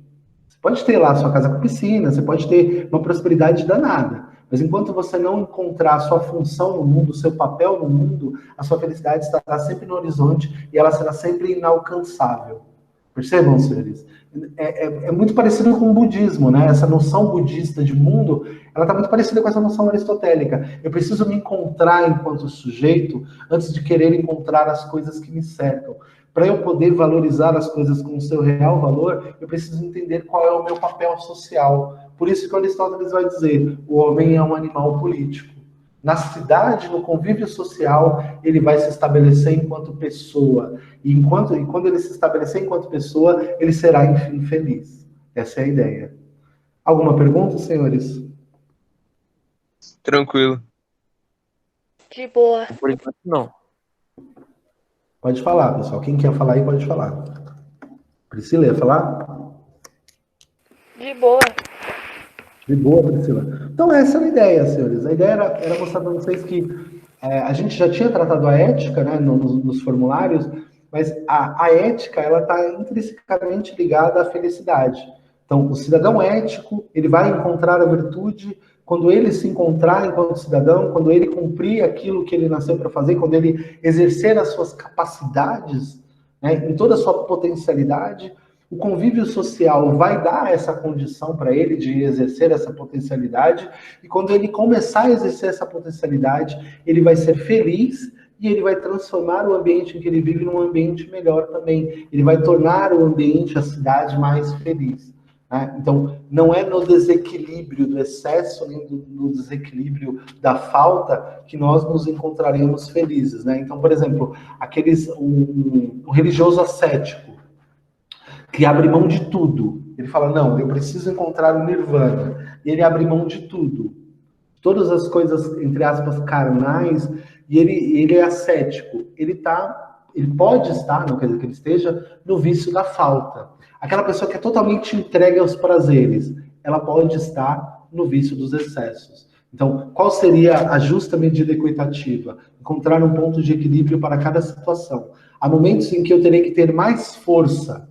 Você pode ter lá a sua casa com piscina, você pode ter uma prosperidade danada, mas enquanto você não encontrar a sua função no mundo, o seu papel no mundo, a sua felicidade estará sempre no horizonte e ela será sempre inalcançável. Percebam, senhores? É muito parecido com o budismo, né? Essa noção budista de mundo, ela está muito parecida com essa noção aristotélica. Eu preciso me encontrar enquanto sujeito antes de querer encontrar as coisas que me cercam. Para eu poder valorizar as coisas com o seu real valor, eu preciso entender qual é o meu papel social. Por isso que Aristóteles vai dizer, o homem é um animal político. Na cidade, no convívio social, ele vai se estabelecer enquanto pessoa. E quando ele se estabelecer enquanto pessoa, ele será, enfim, feliz. Essa é a ideia. Alguma pergunta, senhores? Tranquilo. De boa. Por enquanto, não. Pode falar, pessoal. Quem quer falar aí, pode falar. Priscila, ia falar? De boa. De boa, Priscila. Então, essa é a ideia, senhores. A ideia era mostrar para vocês que a gente já tinha tratado a ética, né, nos formulários, mas a ética, ela está intrinsecamente ligada à felicidade. Então, o cidadão ético, ele vai encontrar a virtude quando ele se encontrar enquanto cidadão, quando ele cumprir aquilo que ele nasceu para fazer, quando ele exercer as suas capacidades, né, em toda a sua potencialidade. O convívio social vai dar essa condição para ele de exercer essa potencialidade, e quando ele começar a exercer essa potencialidade, ele vai ser feliz e ele vai transformar o ambiente em que ele vive num ambiente melhor também. Ele vai tornar o ambiente, a cidade, mais feliz. Né? Então, não é no desequilíbrio do excesso, nem no desequilíbrio da falta que nós nos encontraremos felizes. Né? Então, por exemplo, um religioso ascético, que abre mão de tudo. Ele fala, não, eu preciso encontrar o nirvana. E ele abre mão de tudo. Todas as coisas, entre aspas, carnais, e ele é ascético. Ele pode estar, não quer dizer que ele esteja, no vício da falta. Aquela pessoa que é totalmente entregue aos prazeres, ela pode estar no vício dos excessos. Então, qual seria a justa medida equitativa? Encontrar um ponto de equilíbrio para cada situação. Há momentos em que eu terei que ter mais força,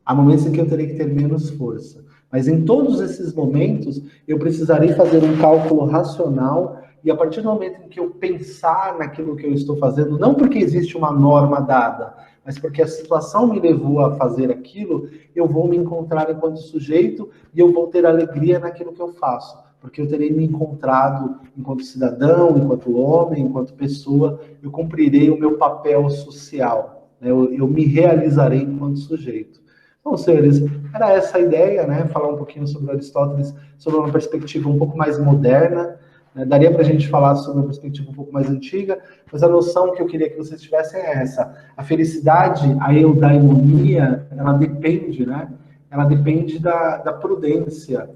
há momentos em que eu terei que ter menos força. Mas em todos esses momentos, eu precisarei fazer um cálculo racional, e a partir do momento em que eu pensar naquilo que eu estou fazendo, não porque existe uma norma dada, mas porque a situação me levou a fazer aquilo, eu vou me encontrar enquanto sujeito e eu vou ter alegria naquilo que eu faço. Porque eu terei me encontrado enquanto cidadão, enquanto homem, enquanto pessoa, eu cumprirei o meu papel social. Né? Eu me realizarei enquanto sujeito. Bom, senhores, era essa a ideia, né? Falar um pouquinho sobre Aristóteles, sobre uma perspectiva um pouco mais moderna. Né? Daria para a gente falar sobre uma perspectiva um pouco mais antiga, mas a noção que eu queria que vocês tivessem é essa. A felicidade, a eudaimonia, ela depende, né? Ela depende da prudência.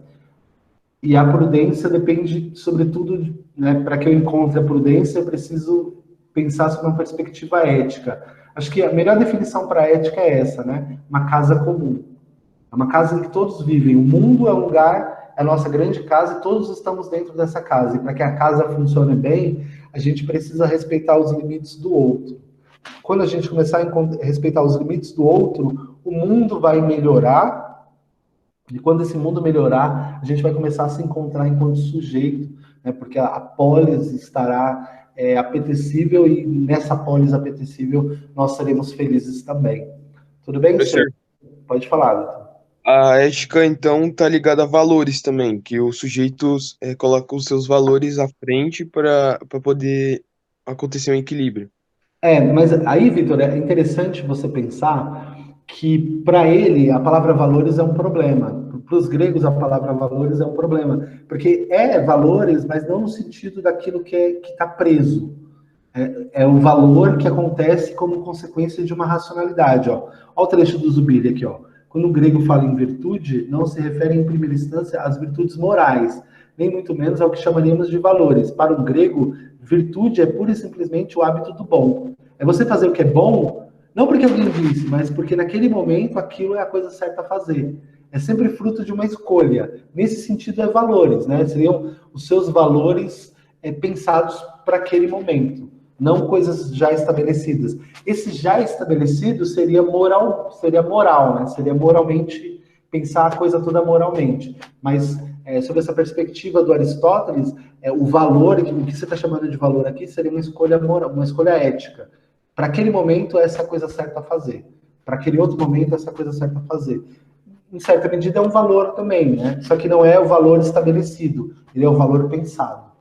E a prudência depende, sobretudo, né? Para que eu encontre a prudência, eu preciso pensar sobre uma perspectiva ética. Acho que a melhor definição para a ética é essa, né? Uma casa comum. É uma casa em que todos vivem. O mundo é um lugar, é a nossa grande casa, e todos estamos dentro dessa casa. E para que a casa funcione bem, a gente precisa respeitar os limites do outro. Quando a gente começar a respeitar os limites do outro, o mundo vai melhorar. E quando esse mundo melhorar, a gente vai começar a se encontrar enquanto sujeito, né? Porque a polis estará apetecível, e nessa polis apetecível nós seremos felizes também. Tudo bem, senhor? Pode falar, Vitor. A ética, então, está ligada a valores também, que o sujeito coloca os seus valores à frente para poder acontecer um equilíbrio. Mas aí, Vitor, é interessante você pensar que, para ele, a palavra valores é um problema. Para os gregos, a palavra valores é um problema. Porque valores, mas não no sentido daquilo que está preso. É o valor que acontece como consequência de uma racionalidade. Ó. Olha o trecho do Zubiri aqui. Ó. Quando o grego fala em virtude, não se refere em primeira instância às virtudes morais, nem muito menos ao que chamaríamos de valores. Para o grego, virtude é pura e simplesmente o hábito do bom. É você fazer o que é bom, não porque alguém disse, mas porque naquele momento aquilo é a coisa certa a fazer. é sempre fruto de uma escolha. Nesse sentido, é valores, né? Seriam os seus valores pensados para aquele momento, não coisas já estabelecidas. Esse já estabelecido seria moral, né? Seria moralmente, pensar a coisa toda moralmente. Mas, sob essa perspectiva do Aristóteles, o valor, o que você está chamando de valor aqui, seria uma escolha moral, uma escolha ética. Para aquele momento, essa é a coisa certa a fazer. Para aquele outro momento, essa é a coisa certa a fazer. Em certa medida, é um valor também, né? Só que não é o valor estabelecido, ele é o valor pensado.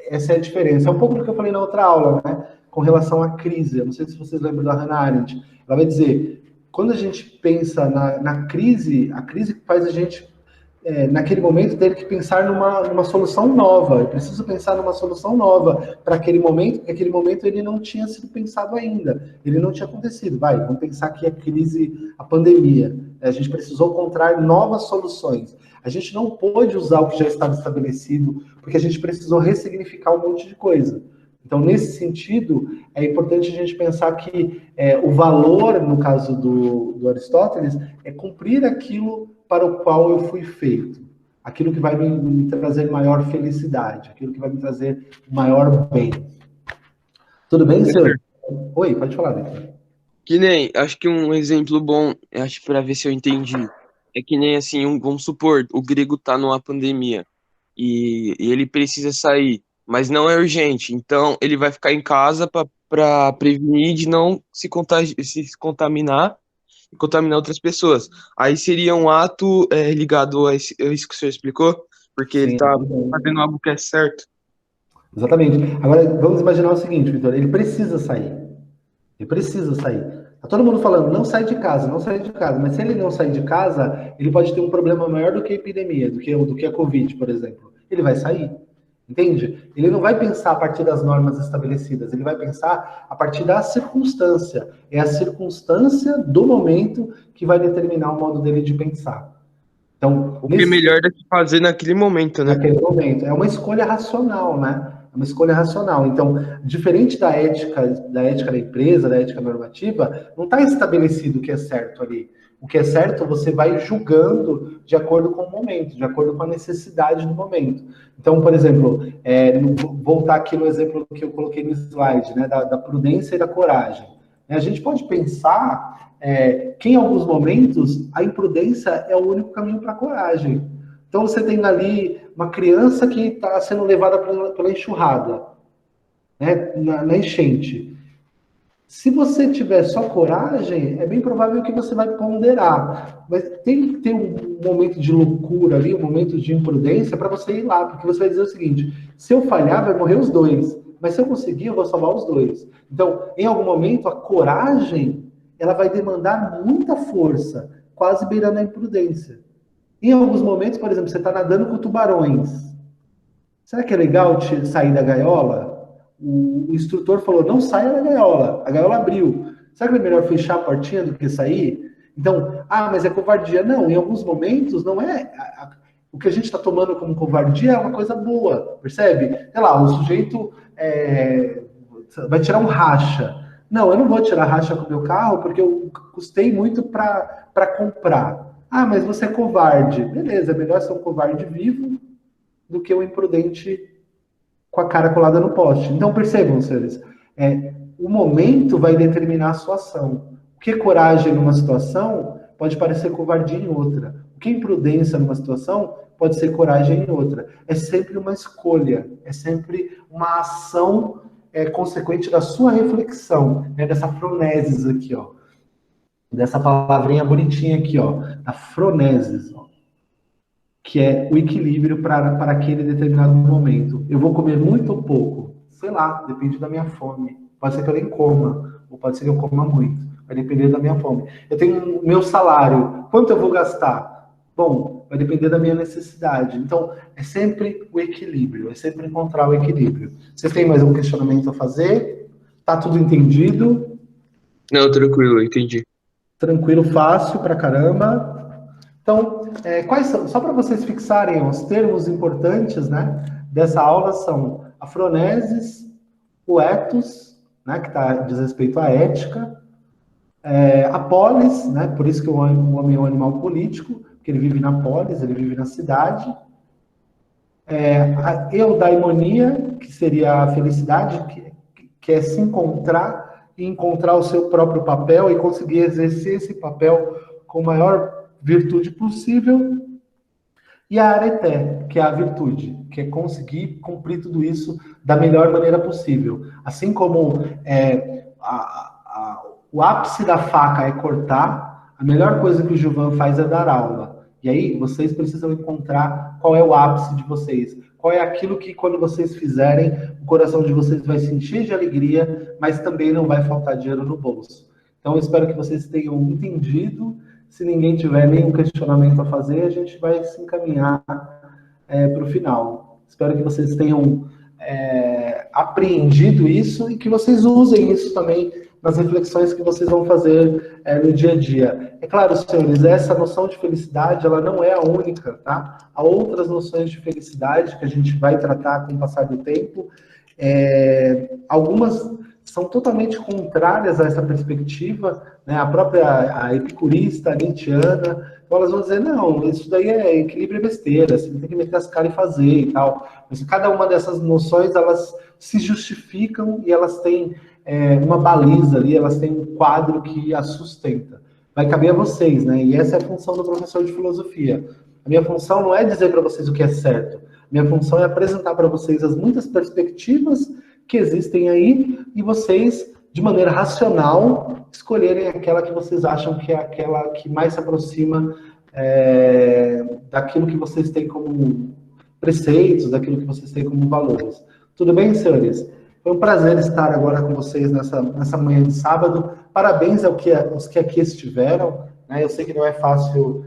Essa é a diferença. É um pouco do que eu falei na outra aula, né? Com relação à crise. Eu não sei se vocês lembram da Hannah Arendt. Ela vai dizer, quando a gente pensa na crise, a crise faz a gente, naquele momento, ter que pensar numa solução nova. Eu preciso pensar numa solução nova para aquele momento, porque aquele momento ele não tinha sido pensado ainda. Ele não tinha acontecido. Vamos pensar que a crise, a pandemia. A gente precisou encontrar novas soluções. A gente não pôde usar o que já estava estabelecido, porque a gente precisou ressignificar um monte de coisa. Então, nesse sentido, é importante a gente pensar que o valor, no caso do Aristóteles, é cumprir aquilo para o qual eu fui feito. Aquilo que vai me trazer maior felicidade, aquilo que vai me trazer maior bem. Tudo bem, senhor? Oi, pode falar, Victor. Que nem, acho que um exemplo bom, acho para ver se eu entendi, é que nem assim, vamos supor, o grego tá numa pandemia e ele precisa sair, mas não é urgente, então ele vai ficar em casa para prevenir de não se contaminar e contaminar outras pessoas. Aí seria um ato ligado a isso que o senhor explicou, porque ele tá fazendo algo que é certo. Exatamente. Agora, vamos imaginar o seguinte, Vitor, ele precisa sair. Ele precisa sair. Tá todo mundo falando, não sai de casa, não sai de casa. Mas se ele não sair de casa, ele pode ter um problema maior do que a epidemia, do que a Covid, por exemplo. Ele vai sair. Entende? Ele não vai pensar a partir das normas estabelecidas, ele vai pensar a partir da circunstância. É a circunstância do momento que vai determinar o modo dele de pensar. Então, O que é melhor do que fazer naquele momento, né? naquele momento. É uma escolha racional, né? É uma escolha racional. Então, diferente da ética da empresa, da ética normativa, não está estabelecido o que é certo ali. O que é certo, você vai julgando de acordo com o momento, de acordo com a necessidade do momento. Então, por exemplo, voltar aqui no exemplo que eu coloquei no slide, né, da prudência e da coragem. A gente pode pensar que, em alguns momentos, a imprudência é o único caminho para a coragem. Então, você tem ali uma criança que está sendo levada pela enxurrada, né, na enchente. Se você tiver só coragem, é bem provável que você vai ponderar. Mas tem que ter um momento de loucura ali, um momento de imprudência para você ir lá, porque você vai dizer o seguinte: se eu falhar, vai morrer os dois. Mas se eu conseguir, eu vou salvar os dois. Então, em algum momento, a coragem, ela vai demandar muita força, quase beirando a imprudência. Em alguns momentos, por exemplo, você está nadando com tubarões. Será que é legal sair da gaiola? O instrutor falou, não saia da gaiola. A gaiola abriu. Será que é melhor fechar a portinha do que sair? Então, mas é covardia. Não, em alguns momentos não é... O que a gente está tomando como covardia é uma coisa boa, percebe? Sei lá, o sujeito vai tirar um racha. Não, eu não vou tirar racha com o meu carro porque eu custei muito para comprar. Mas você é covarde. Beleza, é melhor ser um covarde vivo do que um imprudente com a cara colada no poste. Então, percebam, senhores, o momento vai determinar a sua ação. O que é coragem numa situação pode parecer covardia em outra. O que é imprudência numa situação pode ser coragem em outra. É sempre uma escolha, é sempre uma ação consequente da sua reflexão, né, dessa fronesis aqui, ó. Dessa palavrinha bonitinha aqui, ó, a fronesis, ó, que é o equilíbrio para aquele determinado momento. Eu vou comer muito ou pouco? Sei lá, depende da minha fome. Pode ser que eu nem coma, ou pode ser que eu coma muito. Vai depender da minha fome. Eu tenho meu salário, quanto eu vou gastar? Bom, vai depender da minha necessidade. Então, é sempre o equilíbrio, é sempre encontrar o equilíbrio. Vocês têm mais um questionamento a fazer? Tá tudo entendido? Não, tranquilo, entendi. Tranquilo, fácil pra caramba. Então, quais são, só para vocês fixarem os termos importantes, né, dessa aula são a fronesis, o ethos, né, que diz respeito à ética, a polis, né, por isso que o homem é um animal político, porque ele vive na polis, ele vive na cidade. A eudaimonia, que seria a felicidade, que é se encontrar e encontrar o seu próprio papel e conseguir exercer esse papel com a maior virtude possível. E a areté, que é a virtude, que é conseguir cumprir tudo isso da melhor maneira possível. Assim como o ápice da faca é cortar, a melhor coisa que o Gilvan faz é dar aula. E aí vocês precisam encontrar qual é o ápice de vocês. Qual é aquilo que, quando vocês fizerem, o coração de vocês vai se encher de alegria, mas também não vai faltar dinheiro no bolso. Então, eu espero que vocês tenham entendido. Se ninguém tiver nenhum questionamento a fazer, a gente vai se encaminhar para o final. Espero que vocês tenham apreendido isso e que vocês usem isso também nas reflexões que vocês vão fazer no dia a dia. É claro, senhores, essa noção de felicidade, ela não é a única, tá? Há outras noções de felicidade que a gente vai tratar com o passar do tempo. Algumas são totalmente contrárias a essa perspectiva, né? A própria epicurista, a nietzschiana, então elas vão dizer, não, isso daí é equilíbrio e besteira, você tem que meter as caras e fazer e tal. Mas cada uma dessas noções, elas se justificam e elas têm uma baliza ali, elas têm um quadro que as sustenta. Vai caber a vocês, né? E essa é a função do professor de filosofia. A minha função não é dizer para vocês o que é certo. A minha função é apresentar para vocês as muitas perspectivas que existem aí e vocês, de maneira racional, escolherem aquela que vocês acham que é aquela que mais se aproxima daquilo que vocês têm como preceitos, daquilo que vocês têm como valores. Tudo bem, senhores? Foi um prazer estar agora com vocês nessa manhã de sábado. Parabéns aos que aqui estiveram, né? Eu sei que não é fácil,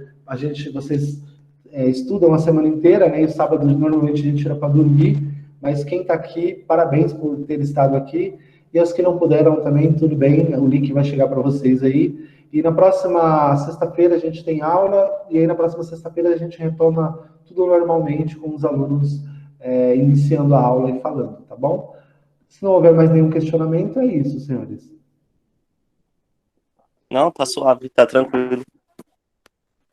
vocês estudam a semana inteira, né? E o sábado normalmente a gente tira para dormir, mas quem está aqui, parabéns por ter estado aqui. E aos que não puderam também, tudo bem, o link vai chegar para vocês aí. E na próxima sexta-feira a gente tem aula, e aí na próxima sexta-feira a gente retoma tudo normalmente com os alunos iniciando a aula e falando, tá bom? Se não houver mais nenhum questionamento, é isso, senhores. Não, tá suave, tá tranquilo.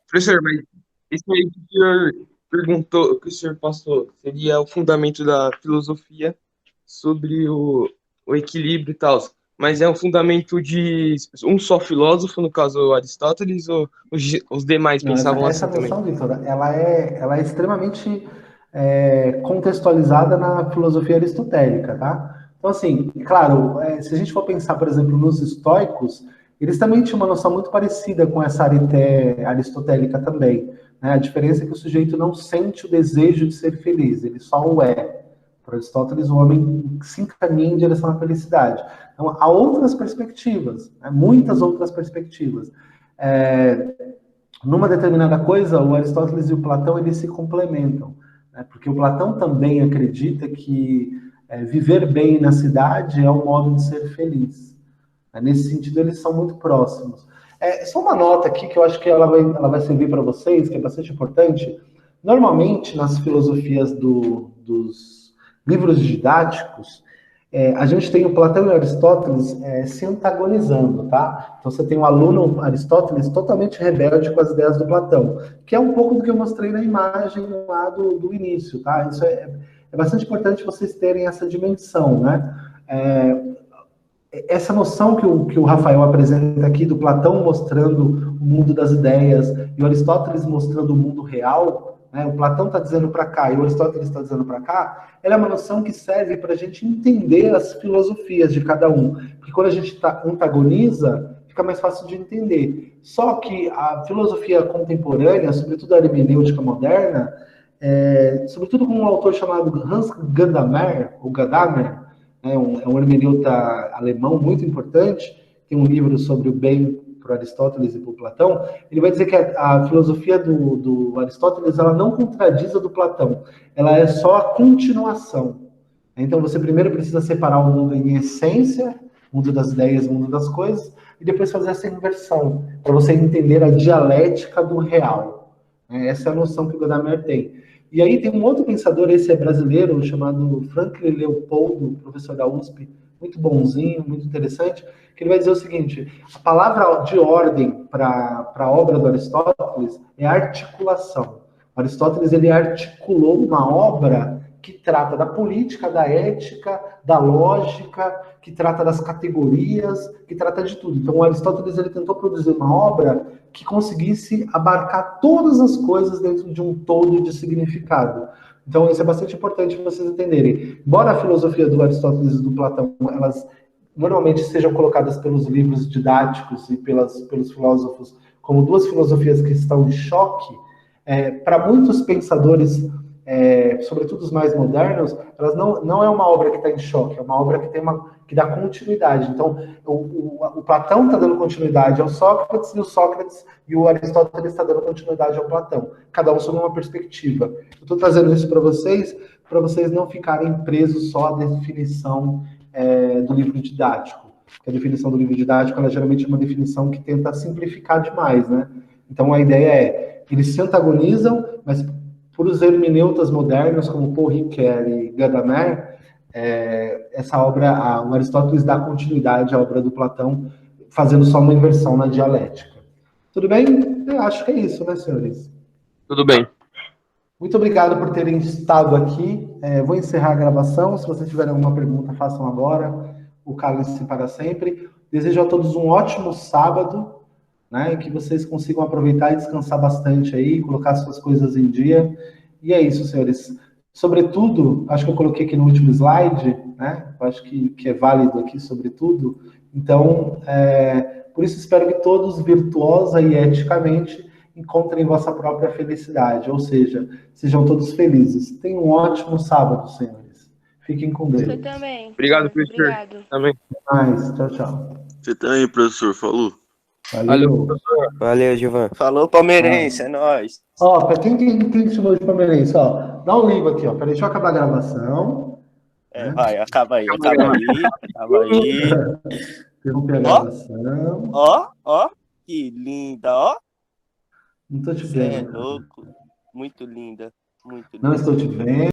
Professor, mas isso aí que o senhor perguntou, que o senhor passou, seria o fundamento da filosofia sobre o equilíbrio e tal. Mas é um fundamento de um só filósofo, no caso Aristóteles, ou os demais Não, pensavam essa assim noção, também? Vitor, ela é extremamente contextualizada na filosofia aristotélica, tá? Então, assim, claro, se a gente for pensar, por exemplo, nos estoicos, eles também tinham uma noção muito parecida com essa arité aristotélica também, né? A diferença é que o sujeito não sente o desejo de ser feliz, ele só o é. Para Aristóteles, o homem se encaminha em direção à felicidade. Então, há outras perspectivas, né? Muitas outras perspectivas. Numa determinada coisa, o Aristóteles e o Platão, eles se complementam, né? Porque o Platão também acredita que viver bem na cidade é um modo de ser feliz. Nesse sentido, eles são muito próximos. Só uma nota aqui que eu acho que ela vai servir para vocês, que é bastante importante. Normalmente, nas filosofias dos livros didáticos, a gente tem o Platão e o Aristóteles se antagonizando, tá? Então você tem um aluno Aristóteles totalmente rebelde com as ideias do Platão, que é um pouco do que eu mostrei na imagem lá do início, tá? Isso é bastante importante vocês terem essa dimensão, né? Essa noção que o Rafael apresenta aqui do Platão mostrando o mundo das ideias e o Aristóteles mostrando o mundo real, né? O Platão está dizendo para cá e o Aristóteles está dizendo para cá, ela é uma noção que serve para a gente entender as filosofias de cada um. Porque quando a gente antagoniza, fica mais fácil de entender. Só que a filosofia contemporânea, sobretudo a hermenêutica moderna, sobretudo com um autor chamado Hans Gadamer, ou Gadamer, é um hermeneuta alemão muito importante, tem um livro sobre o bem para Aristóteles e para Platão. Ele vai dizer que a filosofia do Aristóteles ela não contradiz a do Platão, ela é só a continuação. Então você primeiro precisa separar o mundo em essência, mundo das ideias, mundo das coisas, e depois fazer essa inversão, para você entender a dialética do real. Essa é a noção que o Gadamer tem. E aí tem um outro pensador, esse é brasileiro, chamado Franklin Leopoldo, professor da USP, muito bonzinho, muito interessante, que ele vai dizer o seguinte: a palavra de ordem para a obra do Aristóteles é articulação. O Aristóteles ele articulou uma obra que trata da política, da ética, da lógica, que trata das categorias, que trata de tudo. Então, o Aristóteles ele tentou produzir uma obra que conseguisse abarcar todas as coisas dentro de um todo de significado. Então, isso é bastante importante vocês entenderem. Embora a filosofia do Aristóteles e do Platão, elas normalmente sejam colocadas pelos livros didáticos e pelos filósofos como duas filosofias que estão em choque, para muitos pensadores, sobretudo os mais modernos, elas não é uma obra que está em choque, é uma obra que dá continuidade. Então, o Platão está dando continuidade ao Sócrates, e o Sócrates e o Aristóteles está dando continuidade ao Platão, cada um sob uma perspectiva. Eu estou trazendo isso para vocês não ficarem presos só à definição do livro didático. A definição do livro didático, ela geralmente é uma definição que tenta simplificar demais, né? Então, a ideia é, eles se antagonizam, mas por os hermeneutas modernos, como Paul Ricoeur e Gadamer, essa obra, o Aristóteles dá continuidade à obra do Platão, fazendo só uma inversão na dialética. Tudo bem? Eu acho que é isso, né, senhores? Tudo bem. Muito obrigado por terem estado aqui. Vou encerrar a gravação. Se vocês tiverem alguma pergunta, façam agora. O cálice para sempre. Desejo a todos um ótimo sábado, né, que vocês consigam aproveitar e descansar bastante aí, colocar suas coisas em dia. E é isso, senhores. Sobretudo, acho que eu coloquei aqui no último slide, né? Eu acho que é válido aqui, sobretudo. Então, por isso espero que todos, virtuosa e eticamente, encontrem vossa própria felicidade, ou seja, sejam todos felizes. Tenham um ótimo sábado, senhores. Fiquem com Deus. Você também. Obrigado, professor. Obrigado. Também. Mais. Tchau, tchau. Você também, professor, falou. Valeu. Valeu, Gilvan. Falou, palmeirense, é nóis. Ó, pra quem chamou de palmeirense, ó, dá um livro aqui, ó. Peraí, deixa eu acabar a gravação. Vai, acaba aí. Interromper a gravação. Ó, que linda, ó. Não tô te Você é vendo. louco. Muito linda, muito linda. Não estou te vendo.